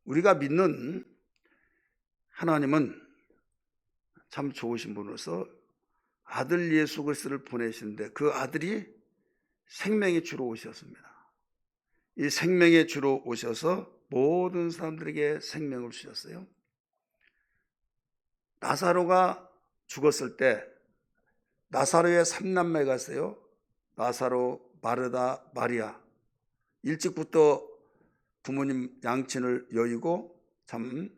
우리가 믿는 하나님은 참 좋으신 분으로서 아들 예수 그리스도를 보내시는데 그 아들이 생명의 주로 오셨습니다. 이 생명의 주로 오셔서 모든 사람들에게 생명을 주셨어요. 나사로가 죽었을 때 나사로의 3남매가 있어요. 나사로, 마르다, 마리아. 일찍부터 부모님 양친을 여의고 참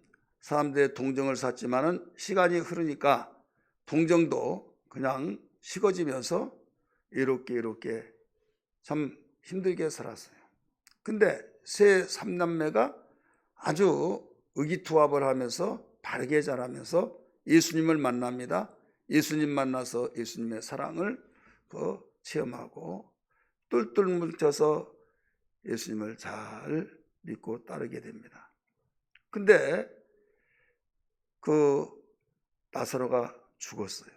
사람들의 동정을 샀지만은 시간이 흐르니까 동정도 그냥 식어지면서 이렇게 참 힘들게 살았어요. 근데 세 3남매가 아주 의기투합을 하면서 바르게 자라면서 예수님을 만납니다. 예수님 만나서 예수님의 사랑을 체험하고 똘똘 뭉쳐서 예수님을 잘 믿고 따르게 됩니다. 근데 그 나사로가 죽었어요.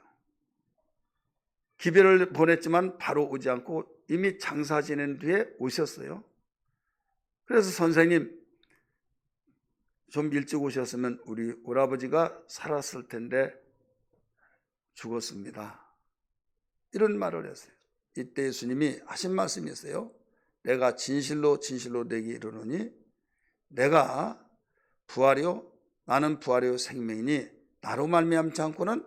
기별을 보냈지만 바로 오지 않고 이미 장사 지낸 뒤에 오셨어요. 그래서 선생님, 좀 일찍 오셨으면 우리 오라버지가 살았을 텐데 죽었습니다. 이런 말을 했어요. 이때 예수님이 하신 말씀이 있어요. 내가 진실로 내게 이르노니 내가 부활이요 나는 부활이요 생명이니 나로 말미암지 않고는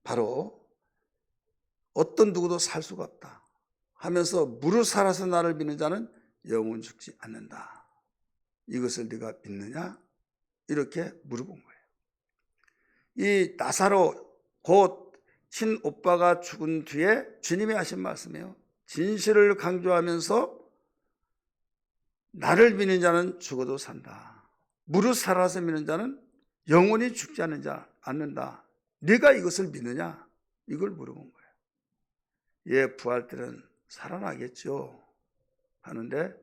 바로 어떤 누구도 살 수가 없다 하면서 무릇 살아서 나를 믿는 자는 영원 죽지 않는다. 이것을 네가 믿느냐? 이렇게 물어본 거예요. 이 나사로 곧 친오빠가 죽은 뒤에 주님이 하신 말씀이에요. 진실을 강조하면서 나를 믿는 자는 죽어도 산다. 무릇 살아서 믿는 자는 영원히 죽지 않는다. 네가 이것을 믿느냐? 이걸 물어본 거예요. 예, 부활 때는 살아나겠죠 하는데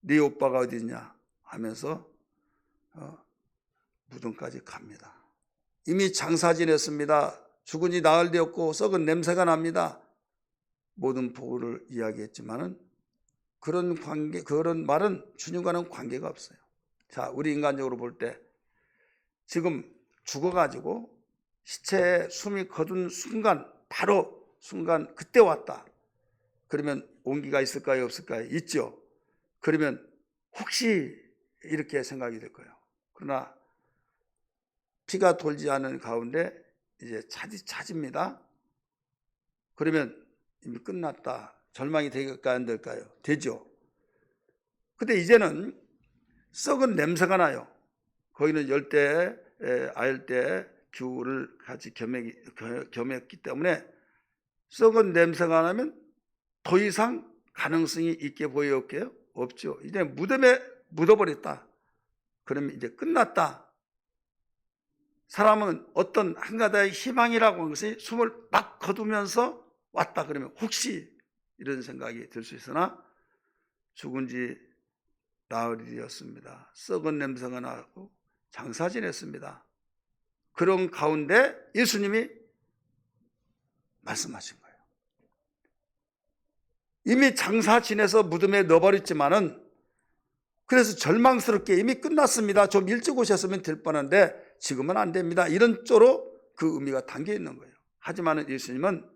네 오빠가 어디 있냐 하면서 무덤까지 갑니다. 이미 장사 지냈습니다. 죽은 지 나흘 되었고 썩은 냄새가 납니다. 모든 보고를 이야기했지만은 그런 말은 주님과는 관계가 없어요. 자, 우리 인간적으로 볼 때 지금 죽어가지고 시체에 숨이 거둔 순간 그때 왔다. 그러면 온기가 있을까요? 없을까요? 있죠. 그러면 혹시 이렇게 생각이 될 거예요. 그러나 피가 돌지 않은 가운데 이제 차집니다. 그러면 이미 끝났다. 절망이 될까요? 안 될까요? 되죠. 근데 이제는 썩은 냄새가 나요. 거기는 열대, 아열대 기후를 같이 겸했기 때문에 썩은 냄새가 나면 더 이상 가능성이 있게 보여올게요? 없죠. 이제 무덤에 묻어버렸다. 그러면 이제 끝났다. 사람은 어떤 한 가지의 희망이라고 하는 것이 숨을 막 거두면서 왔다 그러면 혹시 이런 생각이 들 수 있으나 죽은 지 나흘이 되었습니다. 썩은 냄새가 나고 장사 지냈습니다. 그런 가운데 예수님이 말씀하신 거예요. 이미 장사 지내서 무덤에 넣어버렸지만은 그래서 절망스럽게 이미 끝났습니다. 좀 일찍 오셨으면 될 뻔한데 지금은 안 됩니다. 이런 쪽으로 그 의미가 담겨 있는 거예요. 하지만 예수님은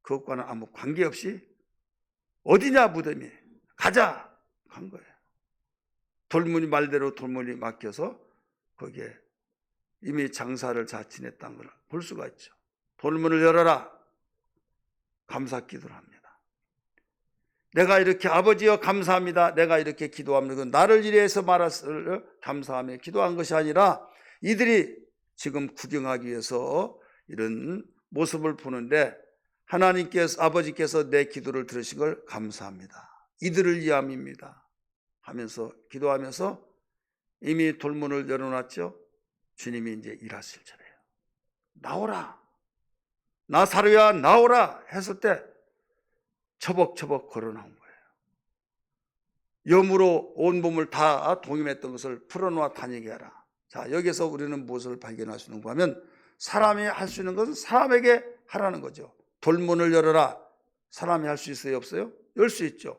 그것과는 아무 관계없이 어디냐 무덤이 가자 간 거예요. 돌문이 말대로 돌문이 막혀서 거기에 이미 장사를 다 지냈다는 걸 볼 수가 있죠. 돌문을 열어라. 감사 기도를 합니다. 내가 이렇게 아버지여 감사합니다. 내가 이렇게 기도합니다. 나를 위해서 말았을 감사하며 기도한 것이 아니라 이들이 지금 구경하기 위해서 이런 모습을 보는데 하나님께서 아버지께서 내 기도를 들으신 걸 감사합니다. 이들을 위함입니다. 하면서 기도하면서 이미 돌문을 열어놨죠. 주님이 이제 일하실 차례예요. 나오라. 나사로야 나오라 했을 때 처벅처벅 걸어 나온 거예요. 염으로 온 몸을 다 동임했던 것을 풀어놓아 다니게 하라. 자, 여기서 우리는 무엇을 발견할 수 있는가 하면 사람이 할 수 있는 것은 사람에게 하라는 거죠. 돌문을 열어라. 사람이 할 수 있어요? 없어요? 열 수 있죠.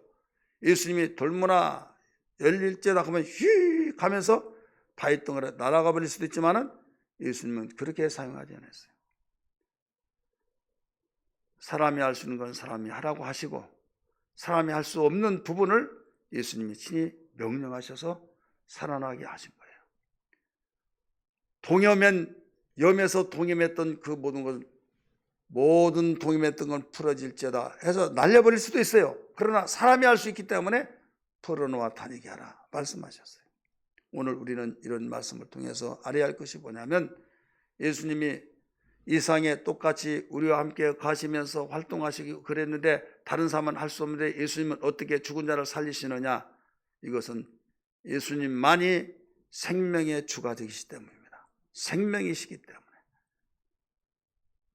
예수님이 돌무나 열릴지어다 하면 휘 가면서 바위덩어리 날아가 버릴 수도 있지만은 예수님은 그렇게 사용하지 않았어요. 사람이 할 수 있는 건 사람이 하라고 하시고 사람이 할 수 없는 부분을 예수님이 친히 명령하셔서 살아나게 하신 거예요. 염에서 동염했던 그 모든 동염했던 건 풀어질지어다 해서 날려버릴 수도 있어요. 그러나 사람이 할 수 있기 때문에 풀어놓아 다니게 하라 말씀하셨어요. 오늘 우리는 이런 말씀을 통해서 알아야 할 것이 뭐냐면, 예수님이 이 세상에 똑같이 우리와 함께 가시면서 활동하시고 그랬는데 다른 사람은 할 수 없는데 예수님은 어떻게 죽은 자를 살리시느냐? 이것은 예수님만이 생명의 주가 되시기 때문입니다. 생명이시기 때문에.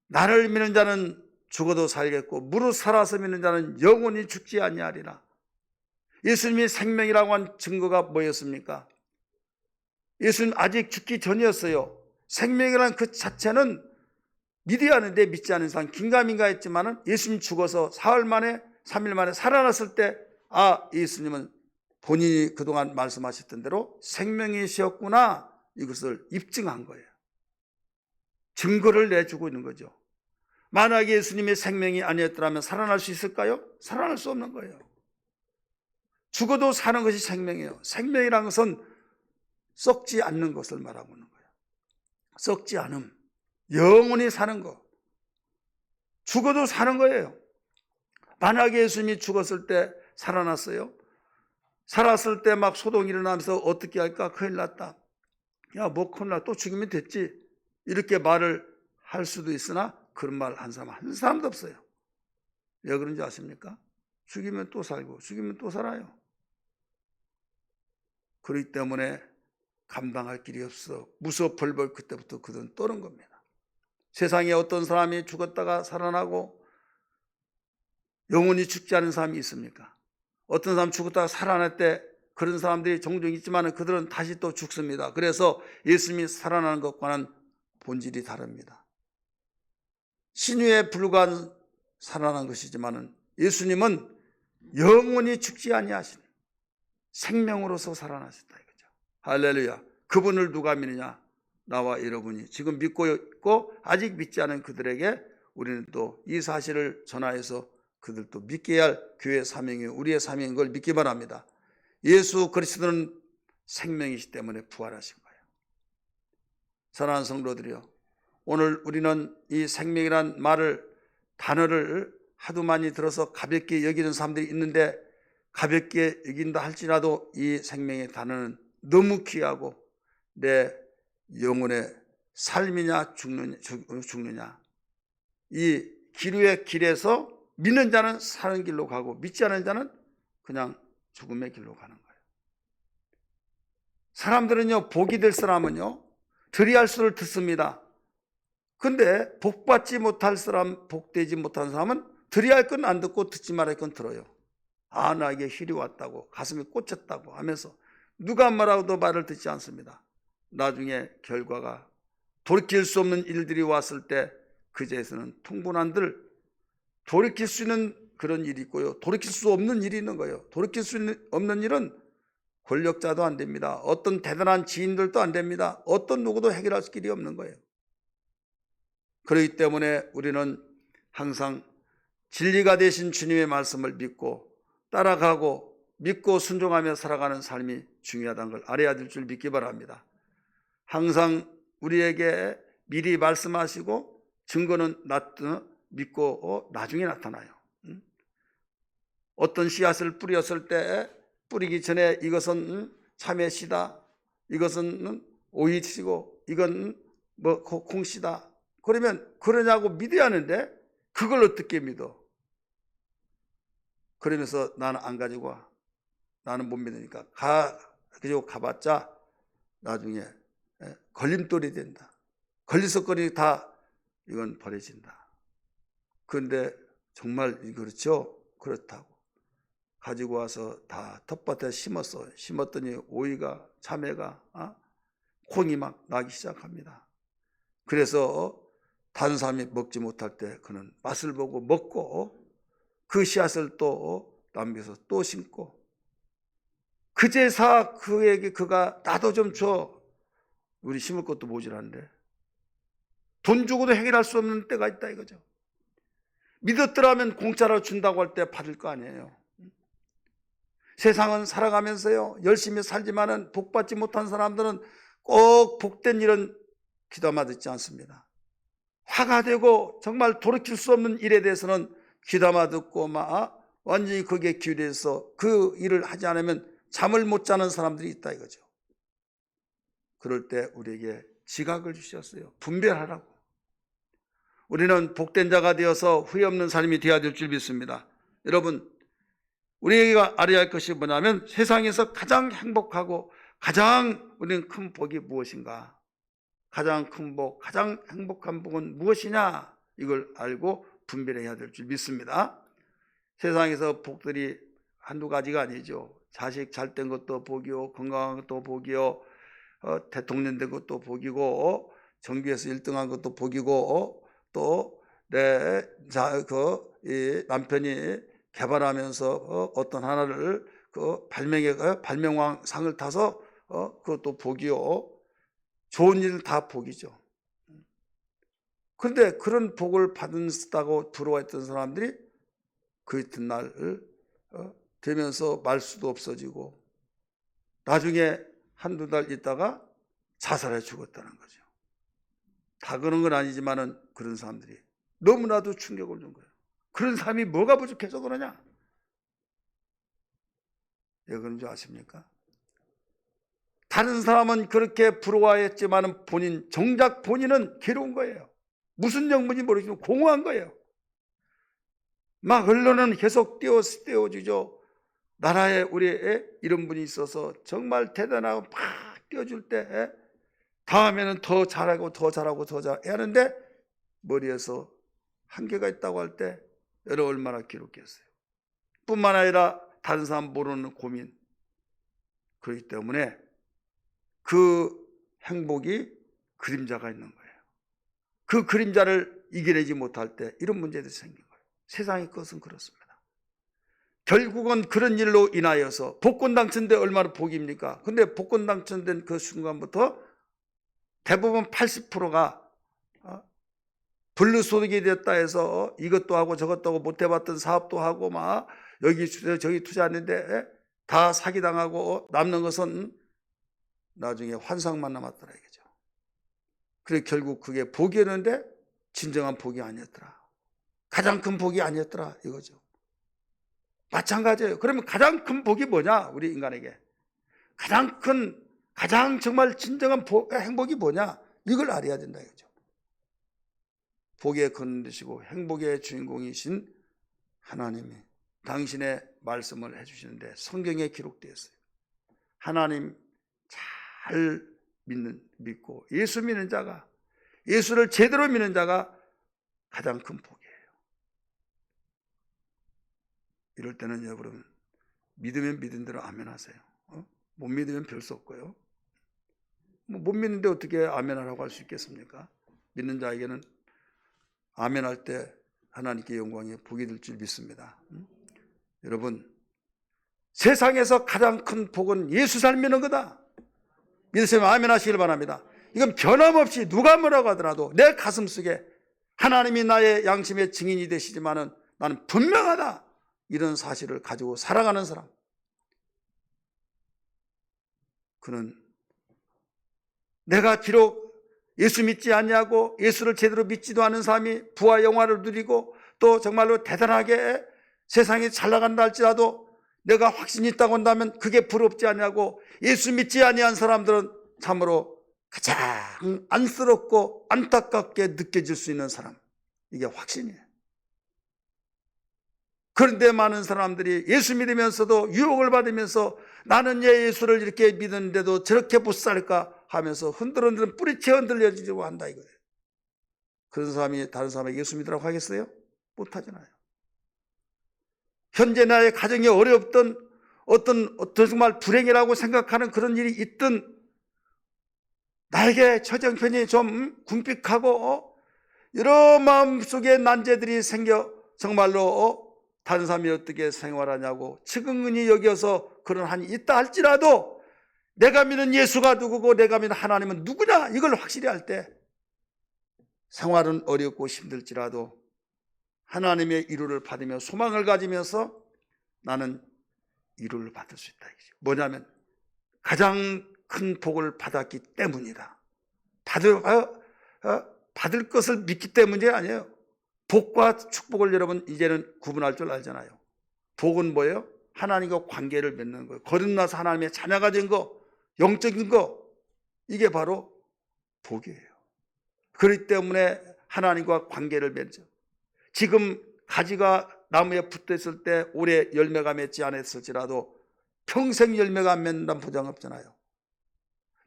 나를 믿는 자는 죽어도 살겠고 무릇 살아서 믿는 자는 영원히 죽지 아니하리라. 예수님이 생명이라고 한 증거가 뭐였습니까? 예수님 아직 죽기 전이었어요. 생명이라는 그 자체는 믿어야 하는데 믿지 않는 사람 긴가민가 했지만은 예수님 죽어서 사흘 만에 3일 만에 살아났을 때 예수님은 본인이 그동안 말씀하셨던 대로 생명이셨구나, 이것을 입증한 거예요. 증거를 내주고 있는 거죠. 만약에 예수님의 생명이 아니었더라면 살아날 수 있을까요? 살아날 수 없는 거예요. 죽어도 사는 것이 생명이에요. 생명이라는 것은 썩지 않는 것을 말하고 있는 거예요. 썩지 않음, 영원히 사는 것, 죽어도 사는 거예요. 만약에 예수님이 죽었을 때 살아났어요. 살았을 때 막 소동이 일어나면서 어떻게 할까? 큰일 났다. 야, 뭐 큰일 났다. 또 죽이면 됐지. 이렇게 말을 할 수도 있으나 그런 말 한 사람도 없어요. 왜 그런지 아십니까? 죽이면 또 살고 죽이면 또 살아요. 그렇기 때문에 감당할 길이 없어 무서워 벌벌 그때부터 그들은 떠는 겁니다. 세상에 어떤 사람이 죽었다가 살아나고 영원히 죽지 않은 사람이 있습니까? 어떤 사람 죽었다가 살아날 때 그런 사람들이 종종 있지만 그들은 다시 또 죽습니다. 그래서 예수님이 살아나는 것과는 본질이 다릅니다. 신유에 불과한 살아난 것이지만 예수님은 영원히 죽지 아니하신 생명으로서 살아나셨다 이거죠. 할렐루야. 그분을 누가 믿느냐? 나와 여러분이 지금 믿고 있고 아직 믿지 않은 그들에게 우리는 또 이 사실을 전하여서 그들도 믿게 할 교회의 사명이요 우리의 사명인 걸 믿기 바랍니다. 예수 그리스도는 생명이시 때문에 부활하신 거예요. 사랑하는 성도들이요, 오늘 우리는 이 생명이란 단어를 하도 많이 들어서 가볍게 여기는 사람들이 있는데, 가볍게 여긴다 할지라도 이 생명의 단어는 너무 귀하고 내 영혼의 삶이냐 죽느냐, 이 기류의 길에서 믿는 자는 사는 길로 가고 믿지 않는 자는 그냥 죽음의 길로 가는 거예요. 사람들은요, 복이 될 사람은요 드리할수를 듣습니다. 근데 복받지 못할 사람, 복되지 못한 사람은 드리할 건 안 듣고 듣지 말할 건 들어요. 나에게 힐이 왔다고, 가슴이 꽂혔다고 하면서 누가 뭐라고도 말을 듣지 않습니다. 나중에 결과가 돌이킬 수 없는 일들이 왔을 때 그제서는 통분한들 돌이킬 수 있는 그런 일이 있고요, 돌이킬 수 없는 일이 있는 거예요. 돌이킬 수 없는 일은 권력자도 안 됩니다. 어떤 대단한 지인들도 안 됩니다. 어떤 누구도 해결할 길이 없는 거예요. 그렇기 때문에 우리는 항상 진리가 되신 주님의 말씀을 믿고 따라가고 믿고 순종하며 살아가는 삶이 중요하다는 걸 알아야 될 줄 믿기 바랍니다. 항상 우리에게 미리 말씀하시고 증거는 믿고 나중에 나타나요. 어떤 씨앗을 뿌렸을 때 뿌리기 전에 이것은 참외씨다, 이것은 오이씨고 이건 콩씨다, 그러면 그러냐고 믿어야 하는데 그걸 어떻게 믿어? 그러면서 나는 안 가지고 와, 나는 못 믿으니까 그리고 가봤자 나중에 걸림돌이 된다. 걸리석거리 다 이건 버려진다. 그런데 정말 그렇죠? 그렇다고 가지고 와서 다 텃밭에 심었더니 오이가, 참외가, 콩이 막 나기 시작합니다. 그래서 다른 사람이 먹지 못할 때 그는 맛을 보고 먹고 그 씨앗을 또 남겨서 또 심고 제사 그에게 그가 나도 좀 줘. 우리 심을 것도 모자란데 돈 주고도 해결할 수 없는 때가 있다 이거죠. 믿었더라면 공짜로 준다고 할 때 받을 거 아니에요. 세상은 살아가면서요 열심히 살지만은 복받지 못한 사람들은 꼭 복된 일은 귀담아 듣지 않습니다. 화가 되고 정말 돌이킬 수 없는 일에 대해서는 귀담아 듣고 막 완전히 거기에 기울여서 그 일을 하지 않으면 잠을 못 자는 사람들이 있다 이거죠. 그럴 때 우리에게 지각을 주셨어요. 분별하라고. 우리는 복된 자가 되어서 후회 없는 삶이 되어야 될 줄 믿습니다. 여러분, 우리가 알아야 할 것이 뭐냐면 세상에서 가장 행복하고 가장 우리는 큰 복이 무엇인가? 가장 큰 복, 가장 행복한 복은 무엇이냐? 이걸 알고 분별해야 될 줄 믿습니다. 세상에서 복들이 한두 가지가 아니죠. 자식 잘 된 것도 복이요, 건강한 것도 복이요, 대통령 된 것도 복이고, 정규에서 1등한 것도 복이고, 또 남편이 개발하면서 어떤 하나를 발명왕 상을 타서 그것도 복이요. 좋은 일 다 복이죠. 그런데 그런 복을 받았다고 들어와 있던 사람들이 그 이튿날 되면서 말수도 없어지고 나중에 한두 달 있다가 자살해 죽었다는 거죠. 다 그런 건 아니지만은 그런 사람들이 너무나도 충격을 준 거예요. 그런 사람이 뭐가 부족해서 그러냐? 왜 그런 줄 아십니까? 다른 사람은 그렇게 부러워했지만은 정작 본인은 괴로운 거예요. 무슨 영문인지 모르지만 공허한 거예요. 막 언론은 계속 띄워주죠. 나라에 우리의 이런 분이 있어서 정말 대단하고 막 띄워줄 때 다음에는 더 잘하고 하는데 머리에서 한계가 있다고 할 때 여러분 얼마나 괴롭겠어요. 뿐만 아니라 다른 사람 모르는 고민. 그렇기 때문에 그 행복이 그림자가 있는 거예요. 그 그림자를 이겨내지 못할 때 이런 문제들이 생긴 거예요. 세상의 것은 그렇습니다. 결국은 그런 일로 인하여서 복권 당첨돼 얼마나 복입니까? 근데 복권 당첨된 그 순간부터 대부분 80%가 불로소득이 됐다 해서 이것도 하고 저것도 하고 못 해봤던 사업도 하고 막 여기 저기 투자했는데 다 사기당하고 남는 것은 나중에 환상만 남았더라 이거죠. 그래 결국 그게 복이었는데 진정한 복이 아니었더라. 가장 큰 복이 아니었더라 이거죠. 마찬가지예요. 그러면 가장 큰 복이 뭐냐? 우리 인간에게 가장 정말 진정한 행복이 뭐냐? 이걸 알아야 된다 이거죠. 복의 근원이시고 행복의 주인공이신 하나님이 당신의 말씀을 해주시는데 성경에 기록되어 있어요. 하나님 잘 믿고 예수 믿는 자가, 예수를 제대로 믿는 자가 가장 큰 복이에요. 이럴 때는 여러분 믿으면 믿은 대로 아멘 하세요. 못 믿으면 별 수 없고요. 못 믿는데 어떻게 아멘하라고 할 수 있겠습니까? 믿는 자에게는 아멘할 때 하나님께 영광이 복이 될 줄 믿습니다. 여러분 세상에서 가장 큰 복은 예수 잘 믿는 거다. 믿으시면 아멘 하시길 바랍니다. 이건 변함없이 누가 뭐라고 하더라도 내 가슴속에 하나님이 나의 양심의 증인이 되시지만은 나는 분명하다. 이런 사실을 가지고 살아가는 사람. 그는 내가 비록 예수 믿지 않냐고 예수를 제대로 믿지도 않은 사람이 부와 영화를 누리고 또 정말로 대단하게 세상에 잘 나간다 할지라도 내가 확신이 있다고 한다면 그게 부럽지 않냐고 예수 믿지 아니한 사람들은 참으로 가장 안쓰럽고 안타깝게 느껴질 수 있는 사람. 이게 확신이에요. 그런데 많은 사람들이 예수 믿으면서도 유혹을 받으면서 나는 예수를 이렇게 믿었는데도 저렇게 못 살까 하면서 흔들흔들 뿌리채 흔들려지려고 한다 이거예요. 그런 사람이 다른 사람에게 예수 믿으라고 하겠어요? 못하잖아요. 현재 나의 가정이 어렵던 어떤 정말 불행이라고 생각하는 그런 일이 있든 나에게 처정편이 좀 궁핍하고 여러 마음속에 난제들이 생겨 정말로 단삼이 어떻게 생활하냐고 측은히 여겨서 그런 한이 있다 할지라도 내가 믿는 예수가 누구고 내가 믿는 하나님은 누구냐 이걸 확실히 할 때 생활은 어렵고 힘들지라도 하나님의 위로를 받으며 소망을 가지면서 나는 위로를 받을 수 있다. 뭐냐면 가장 큰 복을 받았기 때문이다. 받을 것을 믿기 때문이 아니에요. 복과 축복을 여러분 이제는 구분할 줄 알잖아요. 복은 뭐예요? 하나님과 관계를 맺는 거예요. 거듭나서 하나님의 자녀가 된 거, 영적인 거, 이게 바로 복이에요. 그렇기 때문에 하나님과 관계를 맺죠. 지금 가지가 나무에 붙어 있을 때 올해 열매가 맺지 않았을지라도 평생 열매가 안 맺는다는 보장 없잖아요.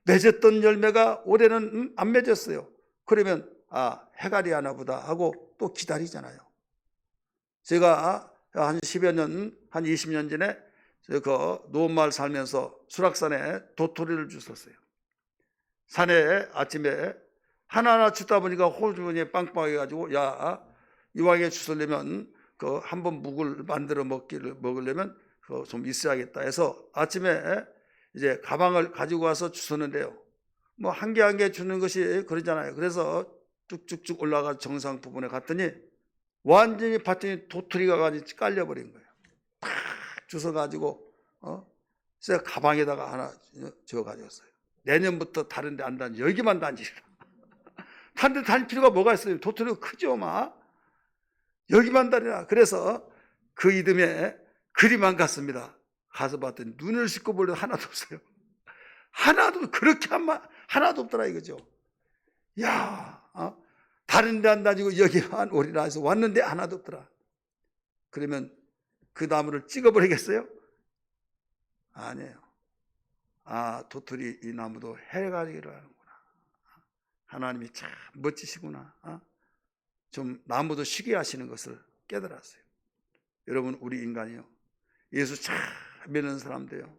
맺었던 열매가 올해는 안 맺었어요. 그러면 해갈이 하나 보다 하고 또 기다리잖아요. 제가 한 10여 년, 한 20년 전에 그 노원마을 살면서 수락산에 도토리를 주웠어요. 산에 아침에 하나하나 주다 보니까 호주머니에 빵빵해가지고 이왕에 주우려면 그 한번 묵을 만들어 먹으려면 좀 있어야겠다 해서 아침에 이제 가방을 가지고 와서 주웠는데요. 뭐 한 개 한 개 주는 것이 그러잖아요. 그래서 쭉쭉쭉 올라가 정상 부분에 갔더니 완전히 봤더니 도토리가 가지고 깔려버린 거예요. 팍 주워가지고 제가 가방에다가 하나 저 가져왔어요. 내년부터 다른 데 안 다니 여기만 다니라. 다른 데 다닐 필요가 뭐가 있어요? 도토리가 크죠 막. 여기만 다니라. 그래서 그 이듬해 그리만 갔습니다. 가서 봤더니 눈을 씻고 보려도 하나도 없어요. 하나도 그렇게 하나도 없더라 이거죠. 다른 데 안 다니고 여기만 오리라 해서 왔는데 하나도 없더라. 그러면 그 나무를 찍어버리겠어요? 아니에요. 도토리 이 나무도 해가지기로 하는구나. 하나님이 참 멋지시구나. 좀 나무도 쉬게 하시는 것을 깨달았어요. 여러분 우리 인간이요. 예수 참 믿는 사람들요.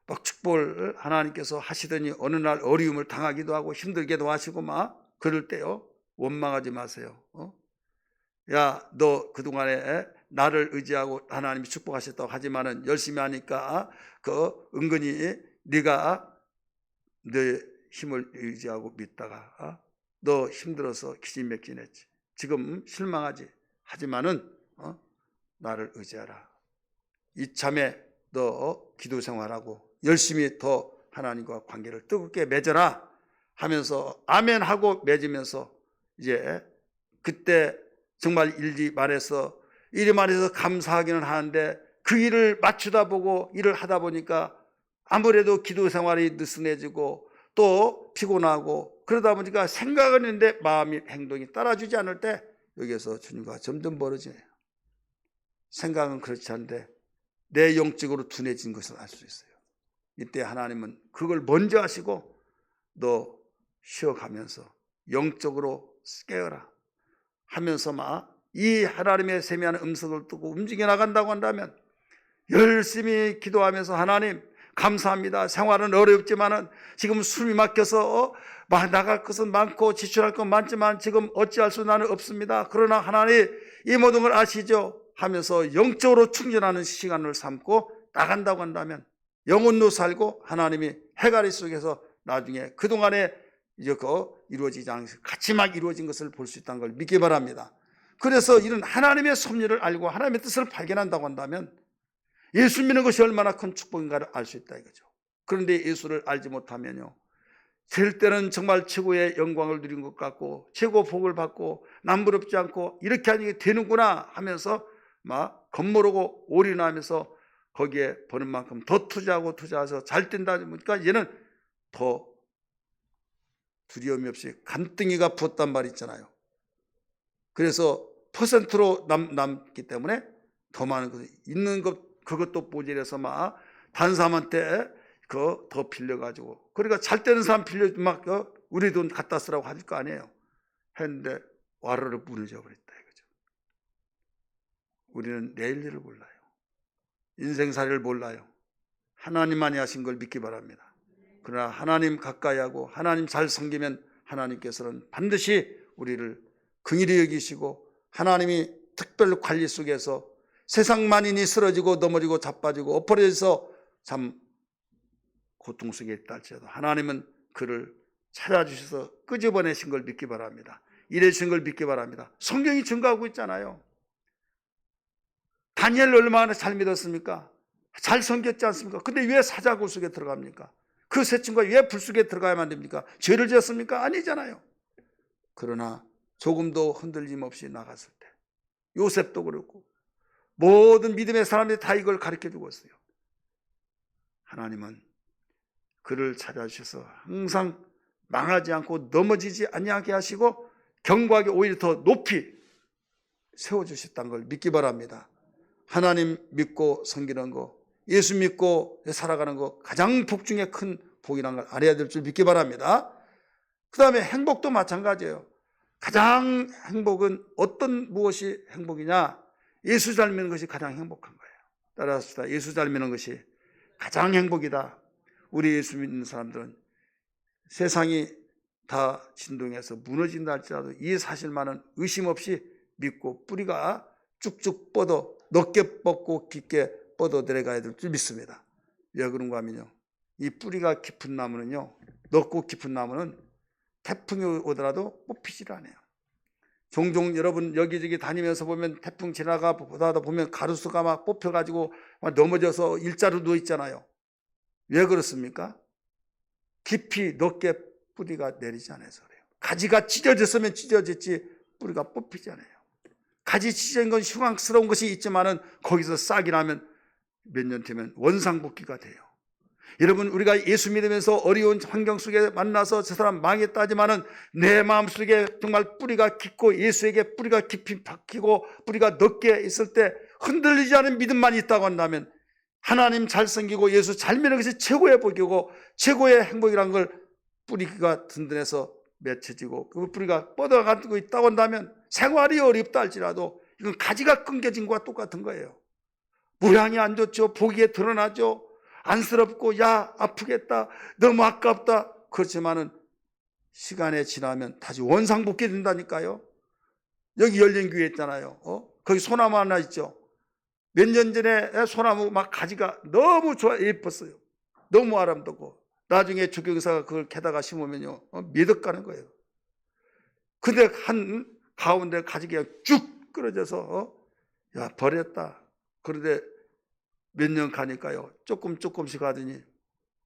막 축복을 하나님께서 하시더니 어느 날 어려움을 당하기도 하고 힘들게도 하시고 막 그럴 때요. 원망하지 마세요. 너 그동안에 나를 의지하고 하나님이 축복하셨다고 하지만은 열심히 하니까 은근히 네가 내 힘을 의지하고 믿다가 너 힘들어서 기진맥진했지. 지금 실망하지. 하지만은 나를 의지하라. 이참에 너 기도 생활하고 열심히 더 하나님과 관계를 뜨겁게 맺어라 하면서 아멘 하고 맺으면서 이제 그때 정말 이리 말해서 감사하기는 하는데 그 일을 맞추다 보고 일을 하다 보니까 아무래도 기도 생활이 느슨해지고 또 피곤하고 그러다 보니까 생각은 있는데 마음이 행동이 따라주지 않을 때 여기에서 주님과 점점 멀어지네요. 생각은 그렇지 않은데 내 영적으로 둔해진 것을 알 수 있어요. 이때 하나님은 그걸 먼저 하시고 너 쉬어가면서 영적으로 깨어라 하면서 이 하나님의 세미한 음성을 듣고 움직여 나간다고 한다면 열심히 기도하면서 하나님 감사합니다. 생활은 어렵지만은 지금 숨이 막혀서 나갈 것은 많고 지출할 건 많지만 지금 어찌할 수 나는 없습니다. 그러나 하나님 이 모든 걸 아시죠? 하면서 영적으로 충전하는 시간을 삼고 나간다고 한다면 영혼도 살고 하나님이 해가리 속에서 나중에 그동안에 이제 이루어지지 않은 같이 막 이루어진 것을 볼 수 있다는 걸 믿기 바랍니다. 그래서 이런 하나님의 섭리를 알고 하나님의 뜻을 발견한다고 한다면 예수 믿는 것이 얼마나 큰 축복인가를 알 수 있다 이거죠. 그런데 예수를 알지 못하면요, 될 때는 정말 최고의 영광을 누린 것 같고 최고 복을 받고 남부럽지 않고 이렇게 하는 게 되는구나 하면서 막 겁모르고 올인하면서 거기에 버는 만큼 더 투자해서 잘 된다 보니까 얘는 더 두려움이 없이 간등이가 부었단 말이 있잖아요. 그래서 퍼센트로 남기 때문에 더 많은 것 있는 것 그것도 모자라서 막 다른 사람한테 더 빌려가지고 그러니까 잘 되는 사람 빌려 막 우리 돈 갖다 쓰라고 할 거 아니에요. 했는데 와르르 무너져 버렸다 이거죠. 우리는 내일 일을 몰라요. 인생살이를 몰라요. 하나님만이 하신 걸 믿기 바랍니다. 그러나 하나님 가까이 하고 하나님 잘 섬기면 하나님께서는 반드시 우리를 긍휼히 여기시고 하나님이 특별 관리 속에서 세상 만인이 쓰러지고 넘어지고 자빠지고 엎어져서 참 고통 속에 있다 할지라도 하나님은 그를 찾아주셔서 끄집어내신 걸 믿기 바랍니다. 이래신 걸 믿기 바랍니다. 성경이 증거하고 있잖아요. 다니엘 얼마나 잘 믿었습니까? 잘 섬겼지 않습니까? 근데 왜 사자굴 속에 들어갑니까? 그 세 친구가 왜 불 속에 들어가야만 됩니까? 죄를 지었습니까? 아니잖아요. 그러나 조금도 흔들림 없이 나갔을 때 요셉도 그렇고 모든 믿음의 사람들이 다 이걸 가르쳐주고 있어요. 하나님은 그를 찾아주셔서 항상 망하지 않고 넘어지지 아니하게 하시고 견고하게 오히려 더 높이 세워주셨다는 걸 믿기 바랍니다. 하나님 믿고 섬기는 거, 예수 믿고 살아가는 거 가장 복 중에 큰 복이라는 걸 알아야 될 줄 믿기 바랍니다. 그 다음에 행복도 마찬가지예요. 가장 행복은 어떤 무엇이 행복이냐? 예수 잘 믿는 것이 가장 행복한 거예요. 따라합시다. 예수 잘 믿는 것이 가장 행복이다. 우리 예수 믿는 사람들은 세상이 다 진동해서 무너진다 할지라도 이 사실만은 의심 없이 믿고 뿌리가 쭉쭉 뻗어 넓게 뻗고 깊게 뻗어 내려가야 될 줄 믿습니다. 왜 그런가 하면요, 이 뿌리가 깊은 나무는요, 넓고 깊은 나무는 태풍이 오더라도 뽑히질 않아요. 종종 여러분 여기저기 다니면서 보면 태풍 지나가 보다 보면 가루수가 막 뽑혀가지고 막 넘어져서 일자로 누워 있잖아요. 왜 그렇습니까? 깊이 넓게 뿌리가 내리지 않아서 그래요. 가지가 찢어졌으면 찢어졌지 뿌리가 뽑히지 않아요. 가지 찢어진 건 흉악스러운 것이 있지만은 거기서 싹이 나면 몇 년 되면 원상복귀가 돼요. 여러분, 우리가 예수 믿으면서 어려운 환경 속에 만나서 저 사람 망했다 하지만은 내 마음속에 정말 뿌리가 깊고 예수에게 뿌리가 깊이 박히고 뿌리가 넓게 있을 때 흔들리지 않은 믿음만 있다고 한다면 하나님 잘 섬기고 예수 잘 믿는 것이 최고의 복이고 최고의 행복이라는 걸 뿌리가 든든해서 맺혀지고 그 뿌리가 뻗어가고 있다고 한다면 생활이 어렵다 할지라도 이건 가지가 끊겨진 것과 똑같은 거예요. 모양이 안 좋죠. 보기에 드러나죠. 안쓰럽고 야 아프겠다, 너무 아깝다. 그렇지만은 시간이 지나면 다시 원상복귀 된다니까요. 여기 열린교회 있잖아요. 거기 소나무 하나 있죠. 몇 년 전에 소나무 막 가지가 너무 좋아 예뻤어요. 너무 아름답고 나중에 조경사가 그걸 캐다가 심으면요 미덕 가는 거예요. 근데 한 가운데 가지가 쭉 끊어져서 야 버렸다. 그런데 몇 년 가니까요 조금씩 하더니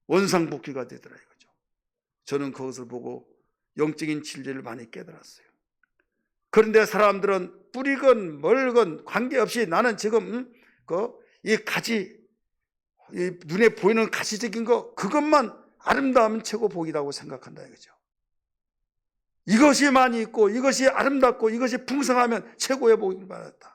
원상복귀가 되더라 이거죠. 저는 그것을 보고 영적인 진리를 많이 깨달았어요. 그런데 사람들은 뿌리건 멀건 관계없이 나는 지금 이 가지, 이 눈에 보이는 가시적인 거 그것만 아름다우면 최고 복이라고 생각한다 이거죠. 이것이 많이 있고 이것이 아름답고 이것이 풍성하면 최고의 복을 받았다.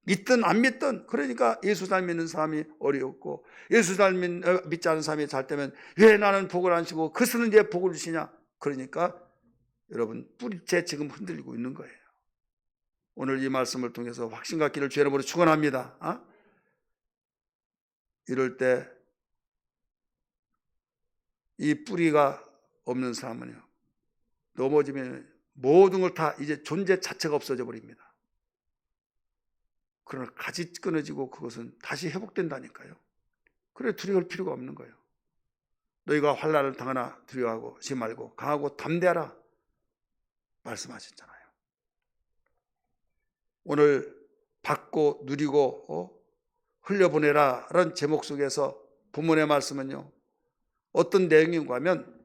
믿든 안 믿든. 그러니까 예수 잘 믿는 사람이 어려웠고 예수 잘 믿지 않은 사람이 잘 되면 왜 나는 복을 안 주고 그스는 왜 복을 주시냐. 그러니까 여러분 뿌리째 지금 흔들리고 있는 거예요. 오늘 이 말씀을 통해서 확신 갖기를 주의 이름으로 축원합니다. 이럴 때 이 뿌리가 없는 사람은요 넘어지면 모든 걸 다 이제 존재 자체가 없어져 버립니다. 그러나 가지 끊어지고 그것은 다시 회복된다니까요. 그래 두려울 필요가 없는 거예요. 너희가 환난을 당하나 두려워하지 말고 강하고 담대하라 말씀하셨잖아요. 오늘 받고 누리고 흘려보내라 라는 제목 속에서 본문의 말씀은요 어떤 내용인가 하면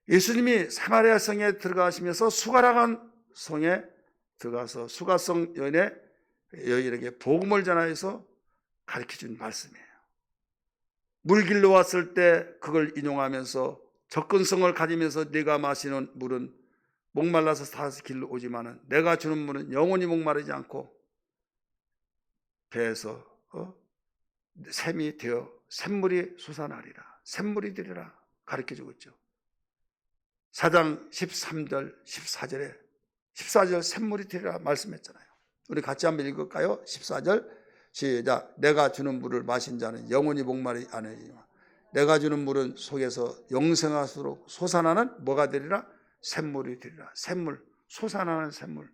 예수님이 사마리아 성에 들어가시면서 수가라간 성에 들어가서 수가성 여인에게 복음을 전하여서 가르쳐준 말씀이에요. 물길로 왔을 때 그걸 인용하면서 접근성을 가지면서 네가 마시는 물은 목말라서 다시 길로 오지만은 내가 주는 물은 영원히 목마르지 않고 배에서 샘이 되어 샘물이 솟아나리라. 샘물이 되리라 가르쳐주고 있죠. 4장 13절 14절 샘물이 되리라 말씀했잖아요. 우리 같이 한번 읽을까요? 14절 시작. 내가 주는 물을 마신 자는 영원히 목마르지 않으리라. 내가 주는 물은 속에서 영생하도록 솟아나는 뭐가 되리라? 샘물이 되리라. 샘물, 솟아나는 샘물.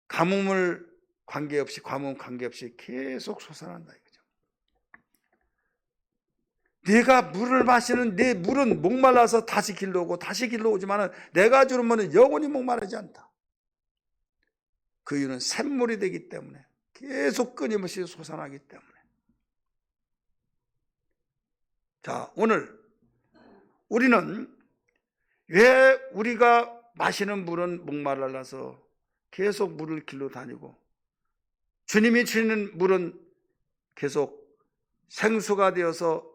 가뭄을 관계없이, 과문 관계없이 계속 솟아난다 이거죠. 내가 물을 마시는 내 물은 목말라서 다시 길러 오고 다시 길러 오지만 내가 주는 물은 영원히 목마르지 않다. 그 이유는 샘물이 되기 때문에, 계속 끊임없이 솟아나기 때문에. 자, 오늘 우리는 왜 우리가 마시는 물은 목말라서 계속 물을 길러 다니고, 주님이 주시는 물은 계속 생수가 되어서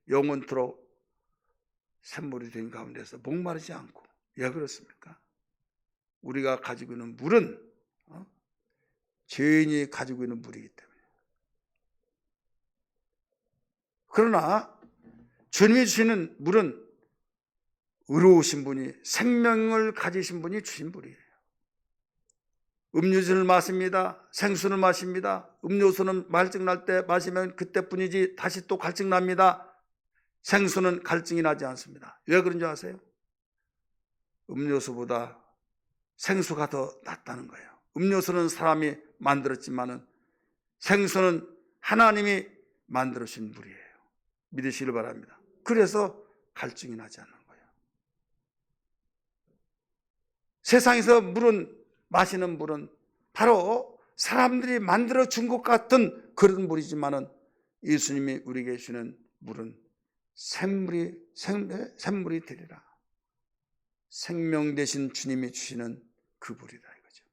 영원토록 샘물이 된 가운데서 목마르지 않고, 왜 그렇습니까? 우리가 가지고 있는 물은 죄인이 가지고 있는 물이기 때문에. 그러나 주님이 주시는 물은 의로우신 분이, 생명을 가지신 분이 주신 물이에요. 음료수를 마십니다. 생수를 마십니다. 음료수는 갈증 날 때 마시면 그때뿐이지 다시 또 갈증 납니다. 생수는 갈증이 나지 않습니다. 왜 그런 줄 아세요? 음료수보다 생수가 더 낫다는 거예요. 음료수는 사람이 만들었지만은 생수는 하나님이 만들어주신 물이에요. 믿으시길 바랍니다. 그래서 갈증이 나지 않는 거예요. 세상에서 마시는 물은 바로 사람들이 만들어준 것 같은 그런 물이지만은 예수님이 우리에게 주시는 물은 샘물이 되리라. 생명 되신 주님이 주시는 그 물이다 이거죠.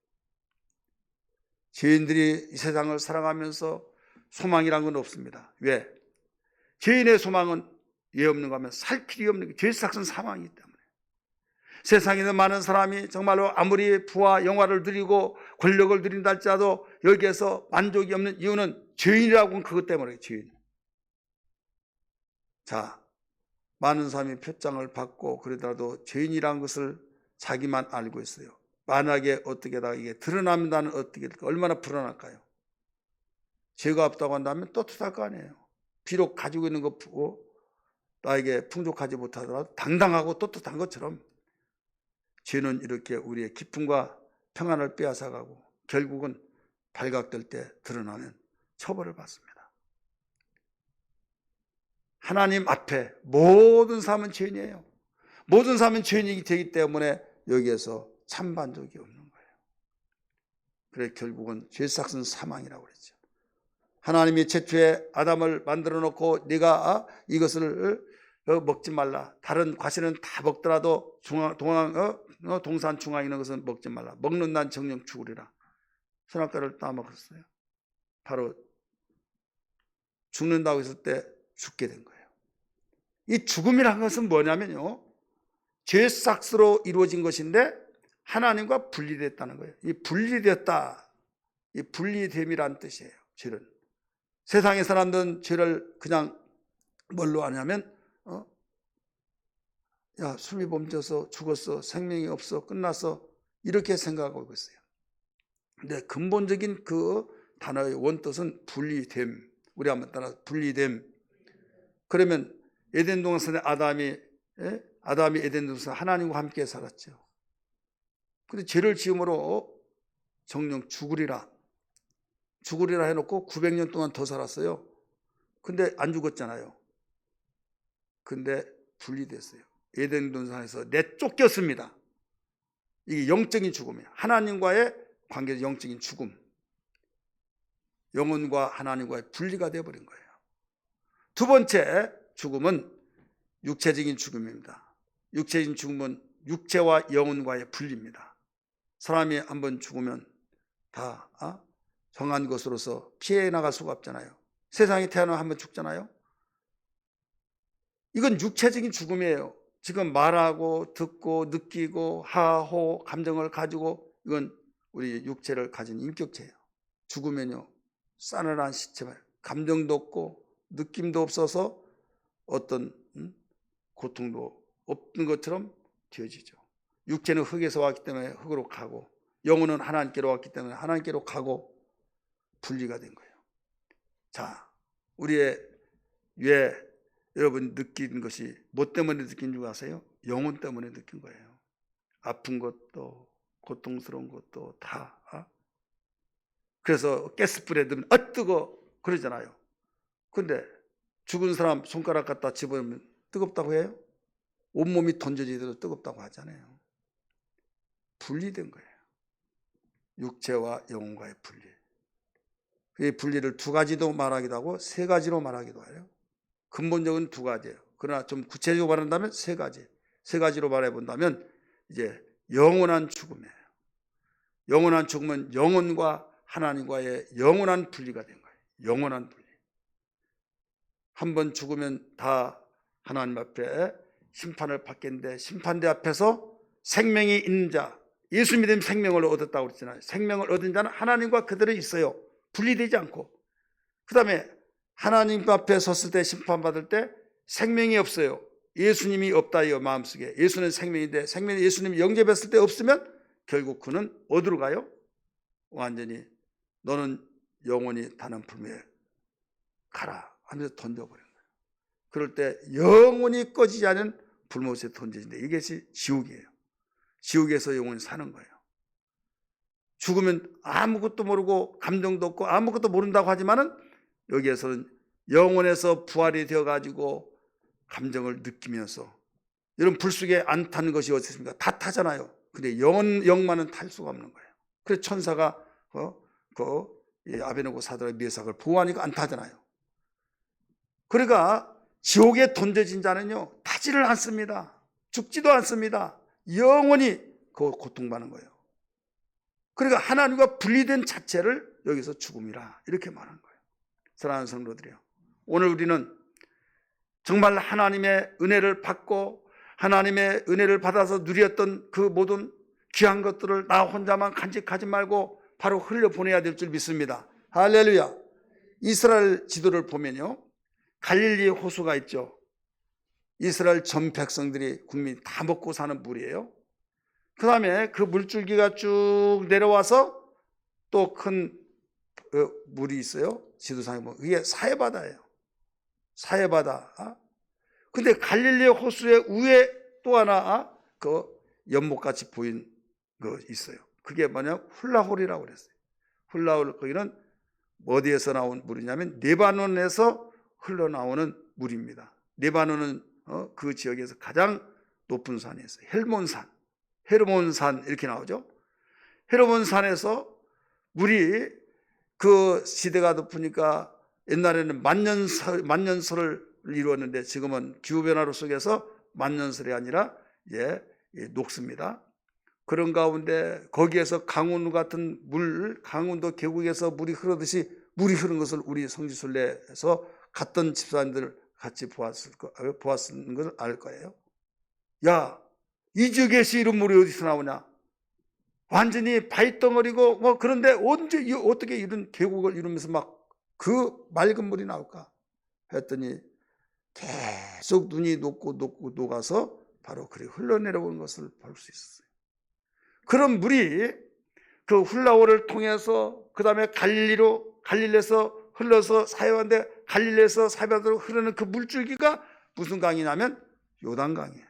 죄인들이 이 세상을 살아가면서 소망이란 건 없습니다. 왜? 죄인의 소망은 왜 없는가 하면 살 길이 없는 게, 죄의 삭은 사망이기 때문에. 세상에서 많은 사람이 정말로 아무리 부와 영화를 누리고 권력을 누린다 할지라도 여기에서 만족이 없는 이유는 죄인이라고 하는 그것 때문에. 죄인. 자, 많은 사람이 표장을 받고 그러더라도 죄인이라는 것을 자기만 알고 있어요. 만약에 어떻게 다 이게 드러납니다는 어떻게 될까? 얼마나 불안할까요? 죄가 없다고 한다면 떳떳할 거 아니에요. 비록 가지고 있는 것 나에게 풍족하지 못하더라도 당당하고 떳떳한 것처럼 죄는 이렇게 우리의 기쁨과 평안을 빼앗아가고 결국은 발각될 때 드러나는 처벌을 받습니다. 하나님 앞에 모든 사람은 죄인이에요. 모든 사람은 죄인이 되기 때문에 여기에서 찬반적이 없는 거예요. 그래 결국은 죄 삭은 사망이라고 그랬죠. 하나님이 최초에 아담을 만들어 놓고 네가 이것을 먹지 말라. 다른 과실은 다 먹더라도 동산 중앙에 있는 것은 먹지 말라. 먹는 난 정령 죽으리라. 선악과를 따먹었어요. 바로 죽는다고 했을 때 죽게 된 거예요. 이 죽음이라는 것은 뭐냐면요, 죄 삭스로 이루어진 것인데 하나님과 분리됐다는 거예요. 이 분리됐다, 이 분리됨이란 뜻이에요. 죄는. 세상의 사람들은 죄를 그냥 뭘로 하냐면 야, 술이 범죄서 죽었어, 생명이 없어, 끝났어, 이렇게 생각하고 있어요. 근데 근본적인 그 단어의 원뜻은 분리됨. 우리 한번 따라 분리됨. 그러면 에덴 동산에 아담이 에덴 동산 하나님과 함께 살았죠. 근데 죄를 지음으로 정령 죽으리라 해놓고 900년 동안 더 살았어요. 근데 안 죽었잖아요. 근데 분리됐어요. 에덴 동산에서 내쫓겼습니다. 이게 영적인 죽음이에요. 하나님과의 관계에서 영적인 죽음. 영혼과 하나님과의 분리가 되어버린 거예요. 두 번째 죽음은 육체적인 죽음입니다. 육체적인 죽음은 육체와 영혼과의 분리입니다. 사람이 한번 죽으면 다 정한 것으로서 피해 나갈 수가 없잖아요. 세상에 태어나면 한번 죽잖아요. 이건 육체적인 죽음이에요. 지금 말하고 듣고 느끼고 하호 감정을 가지고, 이건 우리 육체를 가진 인격체예요. 죽으면요 싸늘한 시체만, 감정도 없고 느낌도 없어서 어떤 고통도 없는 것처럼 되어지죠. 육체는 흙에서 왔기 때문에 흙으로 가고, 영혼은 하나님께로 왔기 때문에 하나님께로 가고, 분리가 된 거예요. 자, 우리의 왜 여러분 느낀 것이 뭐 때문에 느낀 줄 아세요? 영혼 때문에 느낀 거예요. 아픈 것도 고통스러운 것도 다. 그래서 가스불에 넣으면 아 뜨거 그러잖아요. 근데 죽은 사람 손가락 갖다 집어넣으면 뜨겁다고 해요? 온몸이 던져지더라도 뜨겁다고 하잖아요. 분리된 거예요. 육체와 영혼과의 분리. 이 분리를 두 가지도 말하기도 하고 세 가지로 말하기도 해요. 근본적인 두 가지예요. 그러나 좀 구체적으로 말한다면 세 가지. 세 가지로 말해본다면 이제 영원한 죽음이에요. 영원한 죽음은 영혼과 하나님과의 영원한 분리가 된 거예요. 영원한 분리. 한 번 죽으면 다 하나님 앞에 심판을 받겠는데 심판대 앞에서 생명이 있는 자, 예수 믿으면 생명을 얻었다고 그랬잖아요. 생명을 얻은 자는 하나님과 그대로 있어요. 분리되지 않고. 그 다음에 하나님 앞에 섰을 때 심판받을 때 생명이 없어요. 예수님이 없다요 마음속에. 예수는 생명인데 생명이 예수님이 영접했을 때 없으면 결국 그는 어디로 가요? 완전히 너는 영원히 다는 불멸에 가라 하면서 던져버린 거예요. 그럴 때 영원히 꺼지지 않은 불못에 던져진다. 이것이 지옥이에요. 지옥에서 영원히 사는 거예요. 죽으면 아무것도 모르고 감정도 없고 아무것도 모른다고 하지만은 여기에서는 영혼에서 부활이 되어가지고 감정을 느끼면서 이런 불 속에 안 타는 것이 어디 있습니까? 다 타잖아요. 근데 영만은 탈 수가 없는 거예요. 그래서 천사가 아베노고 사드락 메삭을 보호하니까 안 타잖아요. 그러니까 지옥에 던져진 자는요 타지를 않습니다. 죽지도 않습니다. 영원히 고통받는 거예요. 그러니까 하나님과 분리된 자체를 여기서 죽음이라 이렇게 말한 거예요. 사랑하는 성도들이요, 오늘 우리는 정말 하나님의 은혜를 받고 하나님의 은혜를 받아서 누렸던 그 모든 귀한 것들을 나 혼자만 간직하지 말고 바로 흘려보내야 될 줄 믿습니다. 할렐루야. 이스라엘 지도를 보면요 갈릴리 호수가 있죠. 이스라엘 전 백성들이 국민이 다 먹고 사는 물이에요. 그 다음에 그 물줄기가 쭉 내려와서 또 큰 물이 있어요. 지도상에 보면 그게 사해바다예요. 사해바다. 근데 갈릴리 호수의 위에 또 하나 그 연못같이 보인 거 있어요. 그게 뭐냐 훌라홀이라고 그랬어요. 훌라홀 거기는 어디에서 나온 물이냐면 레바논에서 흘러나오는 물입니다. 레바논은 그 지역에서 가장 높은 산이 있어요. 헤르몬산 이렇게 나오죠. 헤르몬산에서 물이 그 시대가 높으니까 옛날에는 만년설을 이루었는데 지금은 기후변화로 속에서 만년설이 아니라 녹습니다. 그런 가운데 거기에서 강원 같은 물, 강원도 계곡에서 물이 흐르듯이 물이 흐른 것을 우리 성지순례에서 갔던 집사님들 같이 보았는 걸 알 거예요. 야, 이 지역에서 이런 물이 어디서 나오냐? 완전히 바위덩어리고 그런데 언제 어떻게 이런 계곡을 이루면서 막 그 맑은 물이 나올까 했더니 계속 눈이 녹아서 바로 그렇게 흘러내려오는 것을 볼 수 있었어요. 그런 물이 그 훌라홀을 통해서 그 다음에 갈릴리에서 흘러서 사해바다인데 갈릴리에서 사해바다로 흐르는 그 물줄기가 무슨 강이냐면 요단강이에요.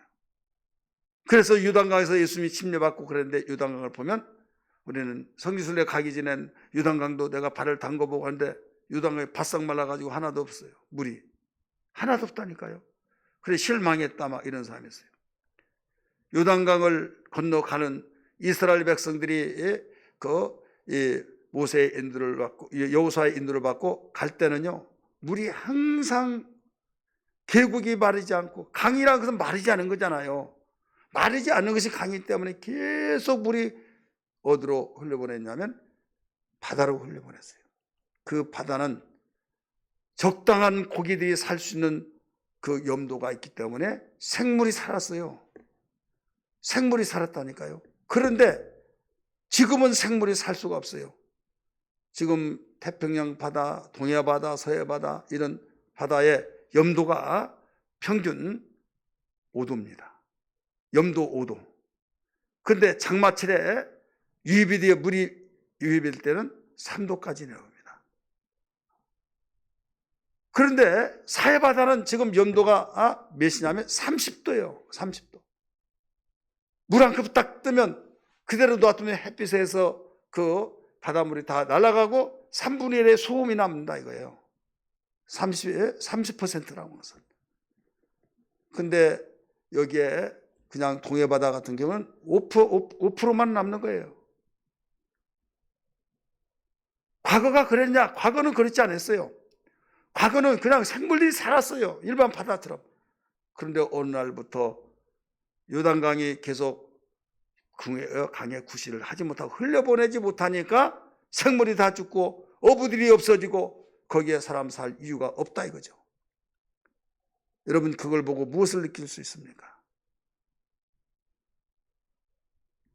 그래서 요단강에서 예수님이 침례받고 그랬는데 요단강을 보면 우리는 성지순례 가기 전엔 요단강도 내가 발을 담궈보고 하는데 요단강이 바싹 말라가지고 하나도 없어요. 물이 하나도 없다니까요. 그래 실망했다 막 이런 사람이 있어요. 요단강을 건너가는 이스라엘 백성들이 모세의 인도를 받고 여호수아의 인도를 받고 갈 때는요 물이 항상 계곡이 마르지 않고 강이라는 것은 마르지 않은 거잖아요. 마르지 않는 것이 강이기 때문에 계속 물이 어디로 흘려보냈냐면 바다로 흘려보냈어요. 그 바다는 적당한 고기들이 살 수 있는 그 염도가 있기 때문에 생물이 살았어요. 생물이 살았다니까요. 그런데 지금은 생물이 살 수가 없어요. 지금 태평양 바다, 동해 바다, 서해 바다 이런 바다의 염도가 평균 5도입니다. 염도 5도. 그런데 장마철에 물이 유입될 때는 3도까지 내려옵니다. 그런데 사해바다는 지금 염도가 몇이냐면 30도예요. 30도. 물 한 컵 딱 뜨면 그대로 놔두면 햇빛에서 그 바닷물이 다 날아가고 3분의 1의 소음이 남는다 이거예요. 30%라고 해서. 근데 여기에 그냥 동해바다 같은 경우는 5%만 남는 거예요. 과거가 그랬냐? 과거는 그렇지 않았어요. 과거는 그냥 생물들이 살았어요. 일반 바다처럼. 그런데 어느 날부터 요단강이 계속 강에 구실을 하지 못하고 흘려보내지 못하니까 생물이 다 죽고 어부들이 없어지고 거기에 사람 살 이유가 없다 이거죠. 여러분 그걸 보고 무엇을 느낄 수 있습니까?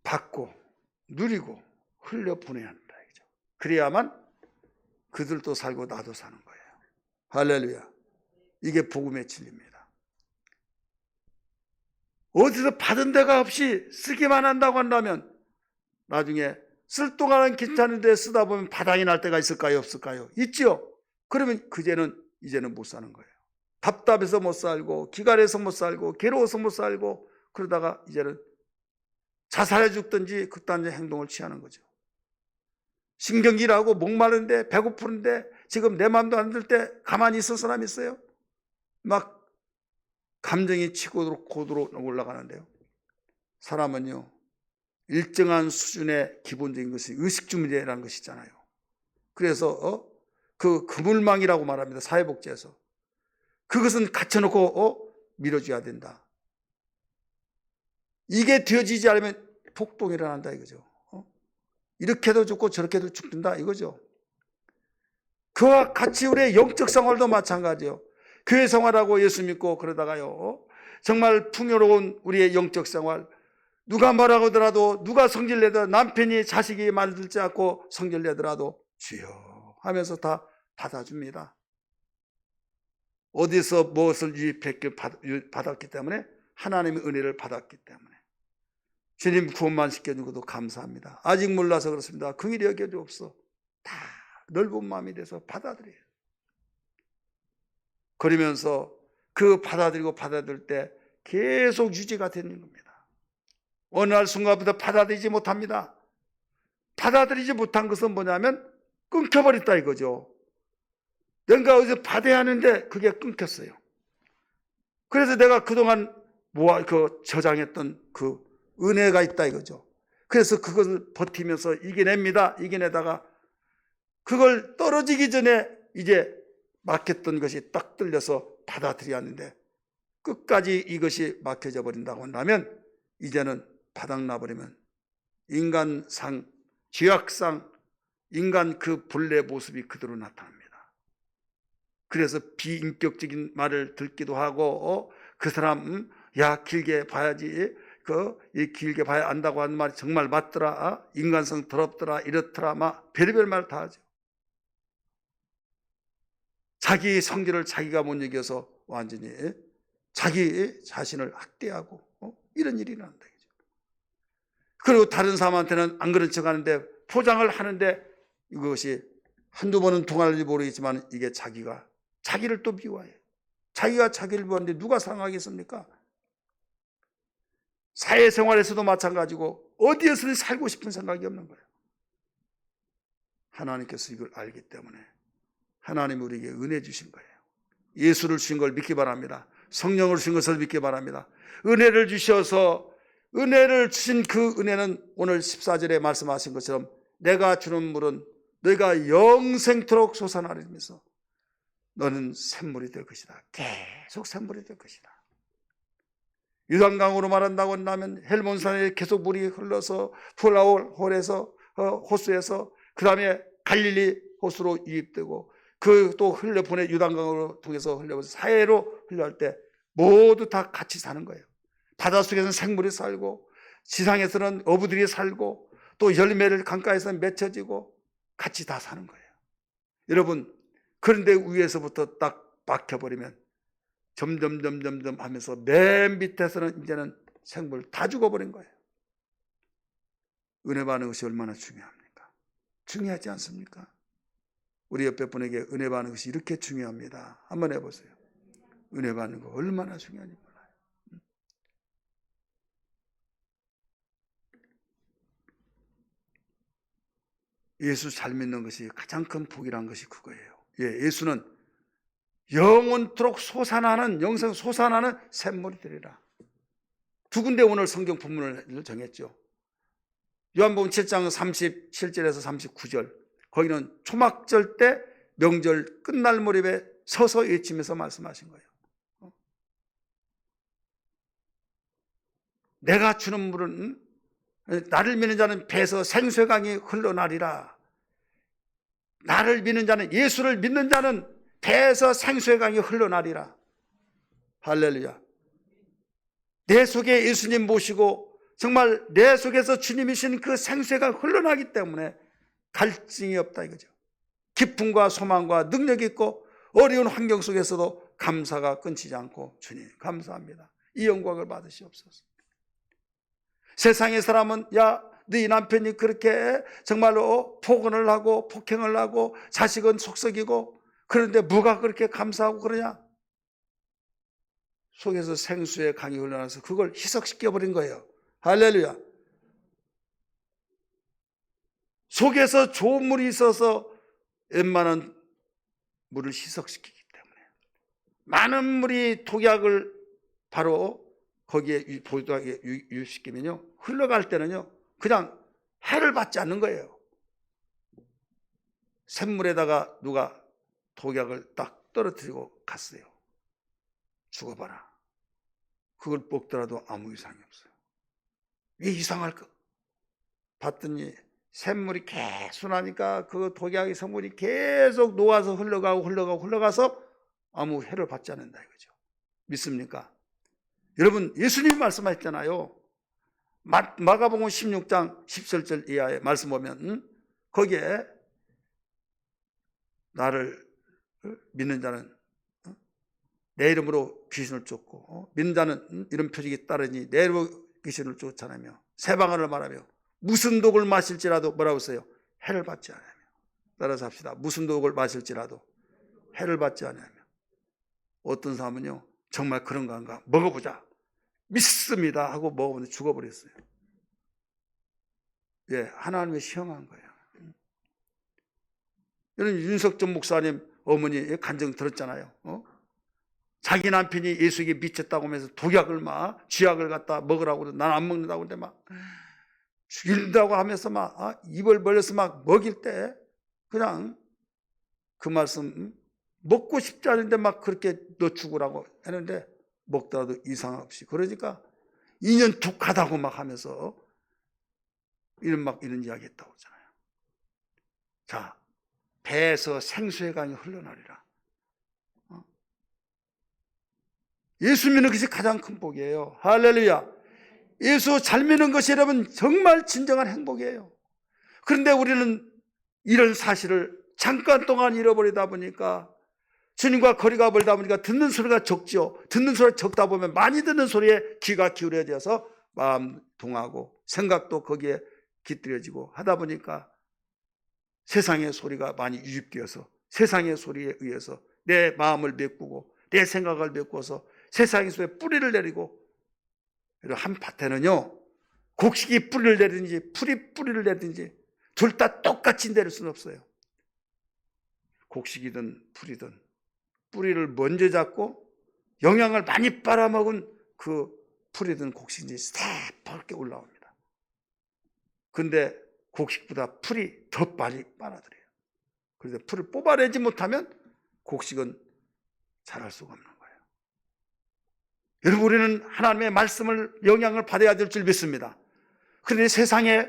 받고 누리고 흘려보내야 한다 이거죠. 그래야만 그들도 살고 나도 사는 거예요. 할렐루야. 이게 복음의 진리입니다. 어디서 받은 데가 없이 쓰기만 한다고 한다면 나중에 쓸 동안은 괜찮은데 쓰다 보면 바닥이 날 때가 있을까요? 없을까요? 있지요. 그러면 이제는 못 사는 거예요. 답답해서 못 살고 기갈해서 못 살고 괴로워서 못 살고 그러다가 이제는 자살해 죽든지 극단적 행동을 취하는 거죠. 신경질하고 목마른데 배고프는데 지금 내 마음도 안 들 때 가만히 있을 사람 있어요? 막 감정이 치고 고도로 올라가는데요. 사람은요 일정한 수준의 기본적인 것이 의식주문제라는 것이 있잖아요. 그래서 그 그물망이라고 말합니다. 사회복지에서. 그것은 갖춰놓고 밀어줘야 된다. 이게 되어지지 않으면 폭동이 일어난다 이거죠. 이렇게도 죽고 저렇게도 죽는다 이거죠. 그와 같이 우리의 영적 생활도 마찬가지요. 교회 생활하고 예수 믿고 그러다가요 정말 풍요로운 우리의 영적 생활, 누가 뭐라고 하더라도 누가 성질내더라도 남편이 자식이 만들지 않고 성질내더라도 주여 하면서 다 받아줍니다. 어디서 무엇을 받았기 때문에 하나님의 은혜를 받았기 때문에 주님 구원만 시켜준 것도 감사합니다. 아직 몰라서 그렇습니다. 긍휼히 여겨주옵소서. 다 넓은 마음이 돼서 받아들여요. 그러면서 그 받아들일 때 계속 유지가 되는 겁니다. 어느 날 순간부터 받아들이지 못합니다. 받아들이지 못한 것은 뭐냐면 끊겨버렸다 이거죠. 내가 어디서 받아야 하는데 그게 끊겼어요. 그래서 내가 그동안 저장했던 그 은혜가 있다 이거죠. 그래서 그것을 버티면서 이겨냅니다. 이겨내다가 그걸 떨어지기 전에 이제 막혔던 것이 딱 뚫려서 받아들여야 하는데 끝까지 이것이 막혀져 버린다고 한다면 이제는 바닥나버리면 인간상, 죄악상, 인간 그 본래 모습이 그대로 나타납니다. 그래서 비인격적인 말을 듣기도 하고 그 사람 야 길게 봐야지 길게 봐야 안다고 하는 말이 정말 맞더라, 인간성 더럽더라, 이렇더라, 막 별의별 말 다 하죠. 자기 성질을 자기가 못 이겨서 완전히 자기 자신을 학대하고 이런 일이 난다. 그리고 다른 사람한테는 안 그런 척 하는데 포장을 하는데 이것이 한두 번은 통할지 모르겠지만 이게 자기를 또 미워해요. 자기가 자기를 미워하는데 누가 사랑하겠습니까? 사회생활에서도 마찬가지고 어디에서든 살고 싶은 생각이 없는 거예요. 하나님께서 이걸 알기 때문에 하나님이 우리에게 은혜 주신 거예요. 예수를 주신 걸 믿기 바랍니다. 성령을 주신 것을 믿기 바랍니다. 은혜를 주셔서 은혜를 주신 그 은혜는 오늘 14절에 말씀하신 것처럼 내가 주는 물은 너희가 영생토록 솟아나리면서 너는 샘물이 될 것이다. 계속 샘물이 될 것이다. 유단강으로 말한다고 한다면 헬몬산에 계속 물이 흘러서 플라올 홀에서 호수에서 그 다음에 갈릴리 호수로 유입되고 그 또 흘려보내 유단강으로 통해서 흘려보내서 사해로 흘러갈 때 모두 다 같이 사는 거예요. 바닷속에서는 생물이 살고 지상에서는 어부들이 살고 또 열매를 강가에서는 맺혀지고 같이 다 사는 거예요. 여러분 그런데 위에서부터 딱 막혀버리면 점점 하면서 맨 밑에서는 이제는 생물 다 죽어버린 거예요. 은혜 받는 것이 얼마나 중요합니까? 중요하지 않습니까? 우리 옆에 분에게 은혜 받는 것이 이렇게 중요합니다. 한번 해보세요. 은혜 받는 거 얼마나 중요한지 몰라요. 예수 잘 믿는 것이 가장 큰 복이란 것이 그거예요. 예, 예수는 영원토록 솟아나는, 영생 솟아나는 샘물이 되리라. 두 군데 오늘 성경 본문을 정했죠. 요한복음 7장 37절에서 39절, 거기는 초막절 때 명절 끝날 무렵에 서서 외치면서 말씀하신 거예요. 내가 주는 물은, 나를 믿는 자는 배에서 생수의 강이 흘러나리라. 나를 믿는 자는, 예수를 믿는 자는 배에서 생수의 강이 흘러나리라. 할렐루야. 내 속에 예수님 모시고 정말 내 속에서 주님이신 그 생수의 강이 흘러나기 때문에 갈증이 없다 이거죠. 기쁨과 소망과 능력이 있고 어려운 환경 속에서도 감사가 끊이지 않고, 주님 감사합니다, 이 영광을 받으시옵소서. 세상의 사람은, 야, 네 남편이 그렇게 정말로 폭언을 하고 폭행을 하고 자식은 속썩이고, 그런데 뭐가 그렇게 감사하고 그러냐? 속에서 생수의 강이 흘러나서 그걸 희석시켜버린 거예요. 할렐루야. 속에서 좋은 물이 있어서 웬만한 물을 희석시키기 때문에, 많은 물이 독약을 바로 거기에 독약에 유입시키면요, 흘러갈 때는요 그냥 해를 받지 않는 거예요. 샘물에다가 누가 독약을 딱 떨어뜨리고 갔어요. 죽어봐라. 그걸 먹더라도 아무 이상이 없어요. 왜 이상할까? 봤더니 샘물이 계속 나니까 그 독약의 성분이 계속 녹아서 흘러가서 아무 해를 받지 않는다 이거죠. 믿습니까? 여러분, 예수님이 말씀하셨잖아요. 마가복음 16장 17절 이하의 말씀 보면, 거기에 나를 믿는 자는 내 이름으로 귀신을 쫓고, 믿는 자는 이런 표적이 따르니 내 이름으로 귀신을 쫓아내며 세방언을 말하며 무슨 독을 마실지라도, 뭐라고 써요? 해를 받지 않으며. 따라서 합시다. 무슨 독을 마실지라도 해를 받지 않으며. 어떤 사람은요, 정말 그런가 한가 먹어보자, 믿습니다 하고 먹어보는데 죽어버렸어요. 예, 하나님의 시험한 거예요. 여러분, 윤석전 목사님 어머니 간증 들었잖아요. 자기 남편이 예수에게 미쳤다고 하면서 독약을 막, 쥐약을 갖다 먹으라고 그러고, 난 안 먹는다고 하는데 막 죽인다고 하면서 막 입을 벌려서 막 먹일 때 그냥 그 말씀, 먹고 싶지 않은데 막 그렇게 너 죽으라고 했는데 먹더라도 이상 없이. 그러니까 2년 툭 하다고 막 하면서 이런 이야기 했다고 하잖아요. 자, 배에서 생수의 강이 흘러나리라. 예수 믿는 것이 가장 큰 복이에요. 할렐루야. 예수 잘 믿는 것이 여러분 정말 진정한 행복이에요. 그런데 우리는 이런 사실을 잠깐 동안 잃어버리다 보니까, 주님과 거리가 멀다 보니까 듣는 소리가 적죠. 듣는 소리가 적다 보면 많이 듣는 소리에 귀가 기울여져서 마음 동하고 생각도 거기에 깃들여지고 하다 보니까 세상의 소리가 많이 유입되어서 세상의 소리에 의해서 내 마음을 메꾸고 내 생각을 메꾸어서 세상의 소리에 뿌리를 내리고, 한 밭에는요 곡식이 뿌리를 내리든지 풀이 뿌리를 내리든지 둘 다 똑같이 내릴 수는 없어요. 곡식이든 풀이든 뿌리를 먼저 잡고 영양을 많이 빨아먹은 그 풀이든 곡식이 새빨게 올라옵니다. 근데 곡식보다 풀이 더 빨리 빨아들여요. 그래서 풀을 뽑아내지 못하면 곡식은 자랄 수가 없는 거예요. 여러분, 우리는 하나님의 말씀을, 영향을 받아야 될 줄 믿습니다. 그런데 세상에,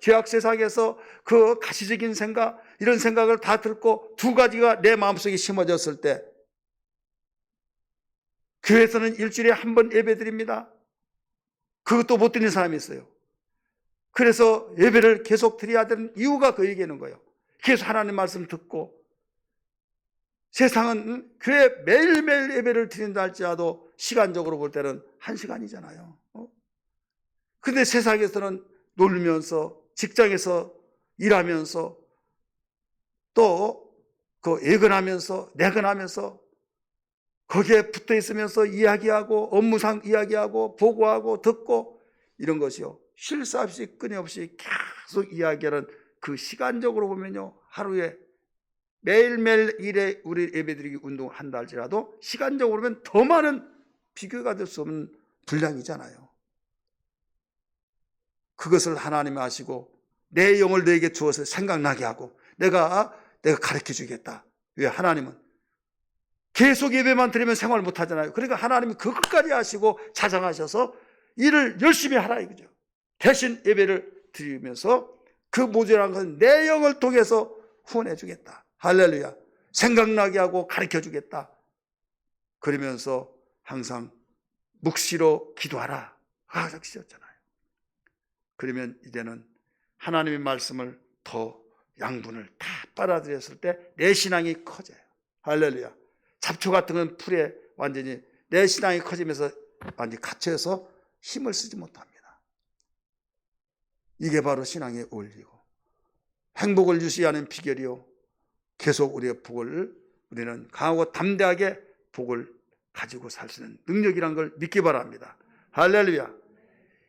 죄악 세상에서 그 가시적인 생각, 이런 생각을 다 듣고 두 가지가 내 마음속에 심어졌을 때, 교회에서는 일주일에 한 번 예배 드립니다. 그것도 못 드리는 사람이 있어요. 그래서 예배를 계속 드려야 되는 이유가 그 얘기하는 거예요. 계속 하나님 말씀 듣고, 세상은 교회 매일매일 예배를 드린다 할지라도 시간적으로 볼 때는 1시간이잖아요. 근데 세상에서는 놀면서, 직장에서 일하면서, 또 그 예근하면서, 내근하면서 거기에 붙어 있으면서 이야기하고, 업무상 이야기하고, 보고하고, 듣고, 이런 것이요, 쉴 새 없이 끊임없이 계속 이야기하는 그 시간적으로 보면요, 하루에 매일매일 일에 우리 예배드리기 운동을 한다 할지라도 시간적으로 보면 더 많은 비교가 될 수 없는 분량이잖아요. 그것을 하나님이 아시고 내 영을 너에게 주어서 생각나게 하고 내가 가르쳐 주겠다. 왜? 하나님은 계속 예배만 드리면 생활 못 하잖아요. 그러니까 하나님이 그것까지 하시고 자장하셔서 일을 열심히 하라 이거죠. 대신 예배를 드리면서 그 모자란 것은 내 영을 통해서 후원해 주겠다. 할렐루야. 생각나게 하고 가르쳐 주겠다. 그러면서 항상 묵시로 기도하라. 하셨잖아요. 그러면 이제는 하나님의 말씀을 더 양분을 다 빨아들였을 때 내 신앙이 커져요. 할렐루야. 잡초 같은 건 풀에 완전히 내 신앙이 커지면서 완전히 갇혀서 힘을 쓰지 못합니다. 이게 바로 신앙의 원리고 행복을 유지하는 비결이요. 계속 우리의 복을 우리는 강하고 담대하게 복을 가지고 살 수 있는 능력이란 걸 믿기 바랍니다. 할렐루야.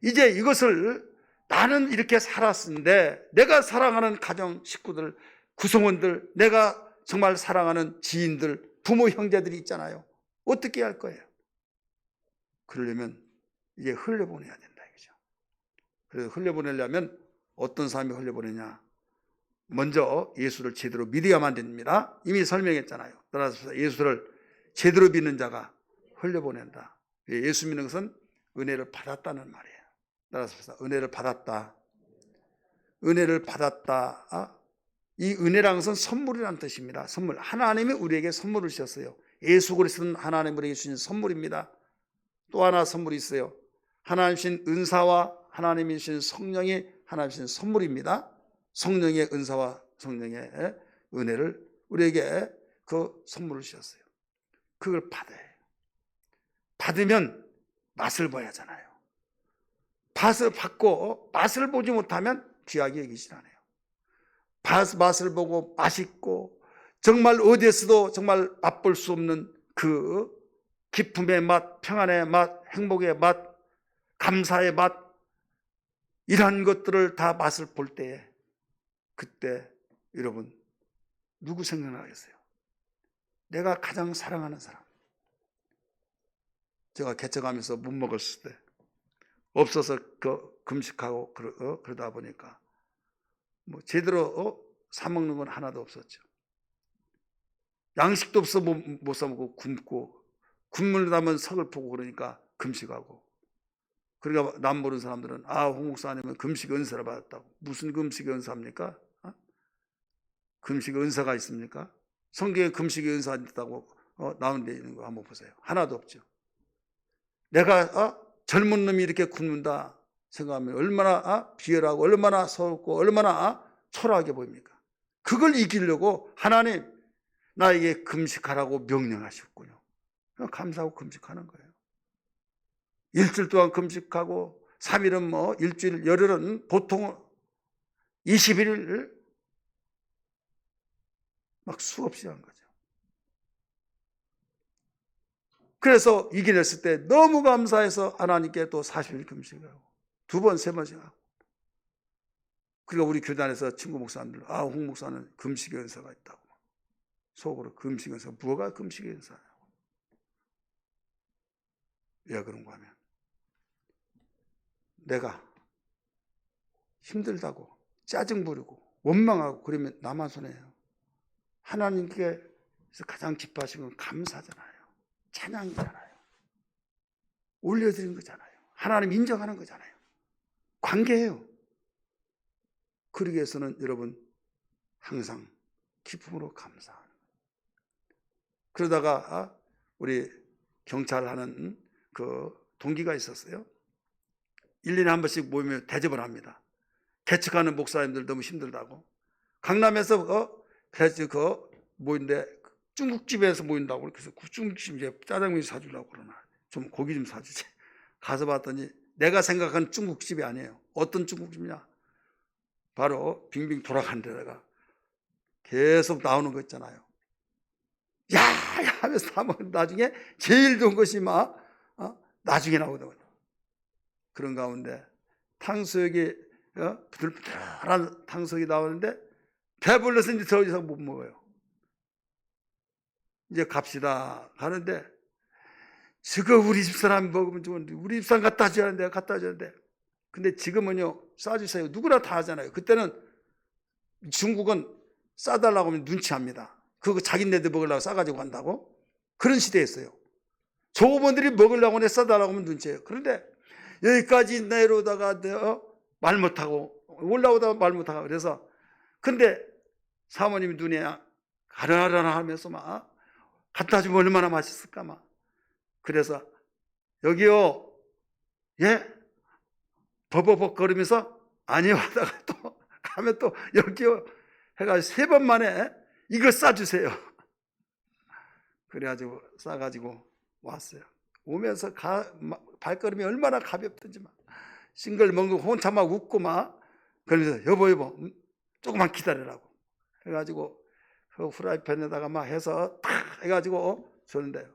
이제 이것을 나는 이렇게 살았는데 내가 사랑하는 가정 식구들, 구성원들, 내가 정말 사랑하는 지인들, 부모 형제들이 있잖아요. 어떻게 할 거예요? 그러려면 이게 흘려보내야 된다 이거죠. 그래서 흘려보내려면 어떤 사람이 흘려보내냐? 먼저 예수를 제대로 믿어야만 됩니다. 이미 설명했잖아요. 따라서 예수를 제대로 믿는 자가 흘려보낸다. 예수 믿는 것은 은혜를 받았다는 말이에요. 따라서 은혜를 받았다. 은혜를 받았다. 이 은혜라는 것은 선물이라는 뜻입니다. 선물. 하나님이 우리에게 선물을 주셨어요. 예수 그리스도는 하나님 우리에게 주신 선물입니다. 또 하나 선물이 있어요. 하나님 주신 은사와 하나님이 주신 성령이 하나님 주신 선물입니다. 성령의 은사와 성령의 은혜를 우리에게 그 선물을 주셨어요. 그걸 받아야 해요. 받으면 맛을 봐야 하잖아요. 맛을 받고 맛을 보지 못하면 귀하게 여기질 않아요. 맛을 보고 맛있고 정말 어디에서도 정말 맛볼 수 없는 그 기쁨의 맛, 평안의 맛, 행복의 맛, 감사의 맛, 이러한 것들을 다 맛을 볼 때에 그때 여러분 누구 생각나겠어요? 내가 가장 사랑하는 사람. 제가 개척하면서 못 먹었을 때 없어서 금식하고 그러다 보니까 뭐 제대로 사 먹는 건 하나도 없었죠. 양식도 없어 못 사 먹고 굶고 굶을 담은 석을 보고 그러니까 금식하고. 그러니까 남 모르는 사람들은 홍 목사님은 금식 은사를 받았다고. 무슨 금식 은사입니까? 금식 은사가 있습니까? 성경에 금식의 은사가 있다고 나온 데 있는 거 한번 보세요. 하나도 없죠. 내가 젊은 놈이 이렇게 굶는다 생각하면 얼마나 비열하고 얼마나 서럽고 얼마나 초라하게 보입니까? 그걸 이기려고 하나님 나에게 금식하라고 명령하셨군요. 감사하고 금식하는 거예요. 일주일 동안 금식하고 3일은 일주일, 열흘은 보통 21일 막 수없이 한 거죠. 그래서 이겨냈을 때 너무 감사해서 하나님께 또 40일 금식하고 2번, 3번씩 하고. 그러니까 우리 교단에서 친구 목사님들 홍 목사는 금식의 은사가 있다고. 속으로 금식의 은사, 뭐가 금식의 은사냐고. 왜 그런가 하면 내가 힘들다고 짜증 부리고 원망하고 그러면 나만 손해요. 하나님께 가장 기뻐하시는 건 감사잖아요. 찬양이잖아요. 올려드린 거잖아요. 하나님 인정하는 거잖아요. 관계예요. 그러기 위해서는 여러분 항상 기쁨으로 감사하는 거예요. 그러다가 우리 경찰하는 그 동기가 있었어요. 1년에 한 번씩 모이면 대접을 합니다. 개척하는 목사님들 너무 힘들다고. 강남에서 모인데 중국집에서 모인다고. 그래서 그 중국집에 짜장면 사주려고 그러나. 좀 고기 좀 사주지. 가서 봤더니 내가 생각한 중국집이 아니에요. 어떤 중국집이냐? 바로 빙빙 돌아간 데다가 계속 나오는 거 있잖아요. 야 하면서 다 먹는 나중에 제일 좋은 것이 나중에 나오더군요. 그런 가운데 탕수육이 부들부들한 탕수육이 나오는데 배불러서 이제 더 이상 못 먹어요. 이제 갑시다 하는데 저거 우리 집사람이 먹으면 좋은데 우리 집사람 갖다 줘야 하는데 갖다 줘야 돼. 근데 지금은요 싸주세요. 누구나 다 하잖아요. 그때는 중국은 싸달라고 하면 눈치합니다. 그거 자기네들 먹으려고 싸가지고 간다고? 그런 시대였어요. 조부모들이 먹으려고 해 싸달라고 하면 눈치예요. 그런데 여기까지 내려오다가 말 못하고 올라오다가 말 못하고 그래서 근데 사모님이 눈에 가라라라 하면서 막 갖다 주면 얼마나 맛있을까 막 그래서 여기요 예? 버버벅 거리면서 아니요 하다가 또 가면 또 여기요 해가지고 3번 만에 이거 싸주세요. 그래가지고 싸가지고 왔어요. 오면서 발걸음이 얼마나 가볍든지 막 싱글벙글 혼자 막 웃고 막 그러면서 여보 조금만 기다리라고 해가지고 그 후라이팬에다가 막 해서 탁 해가지고 줬는데요.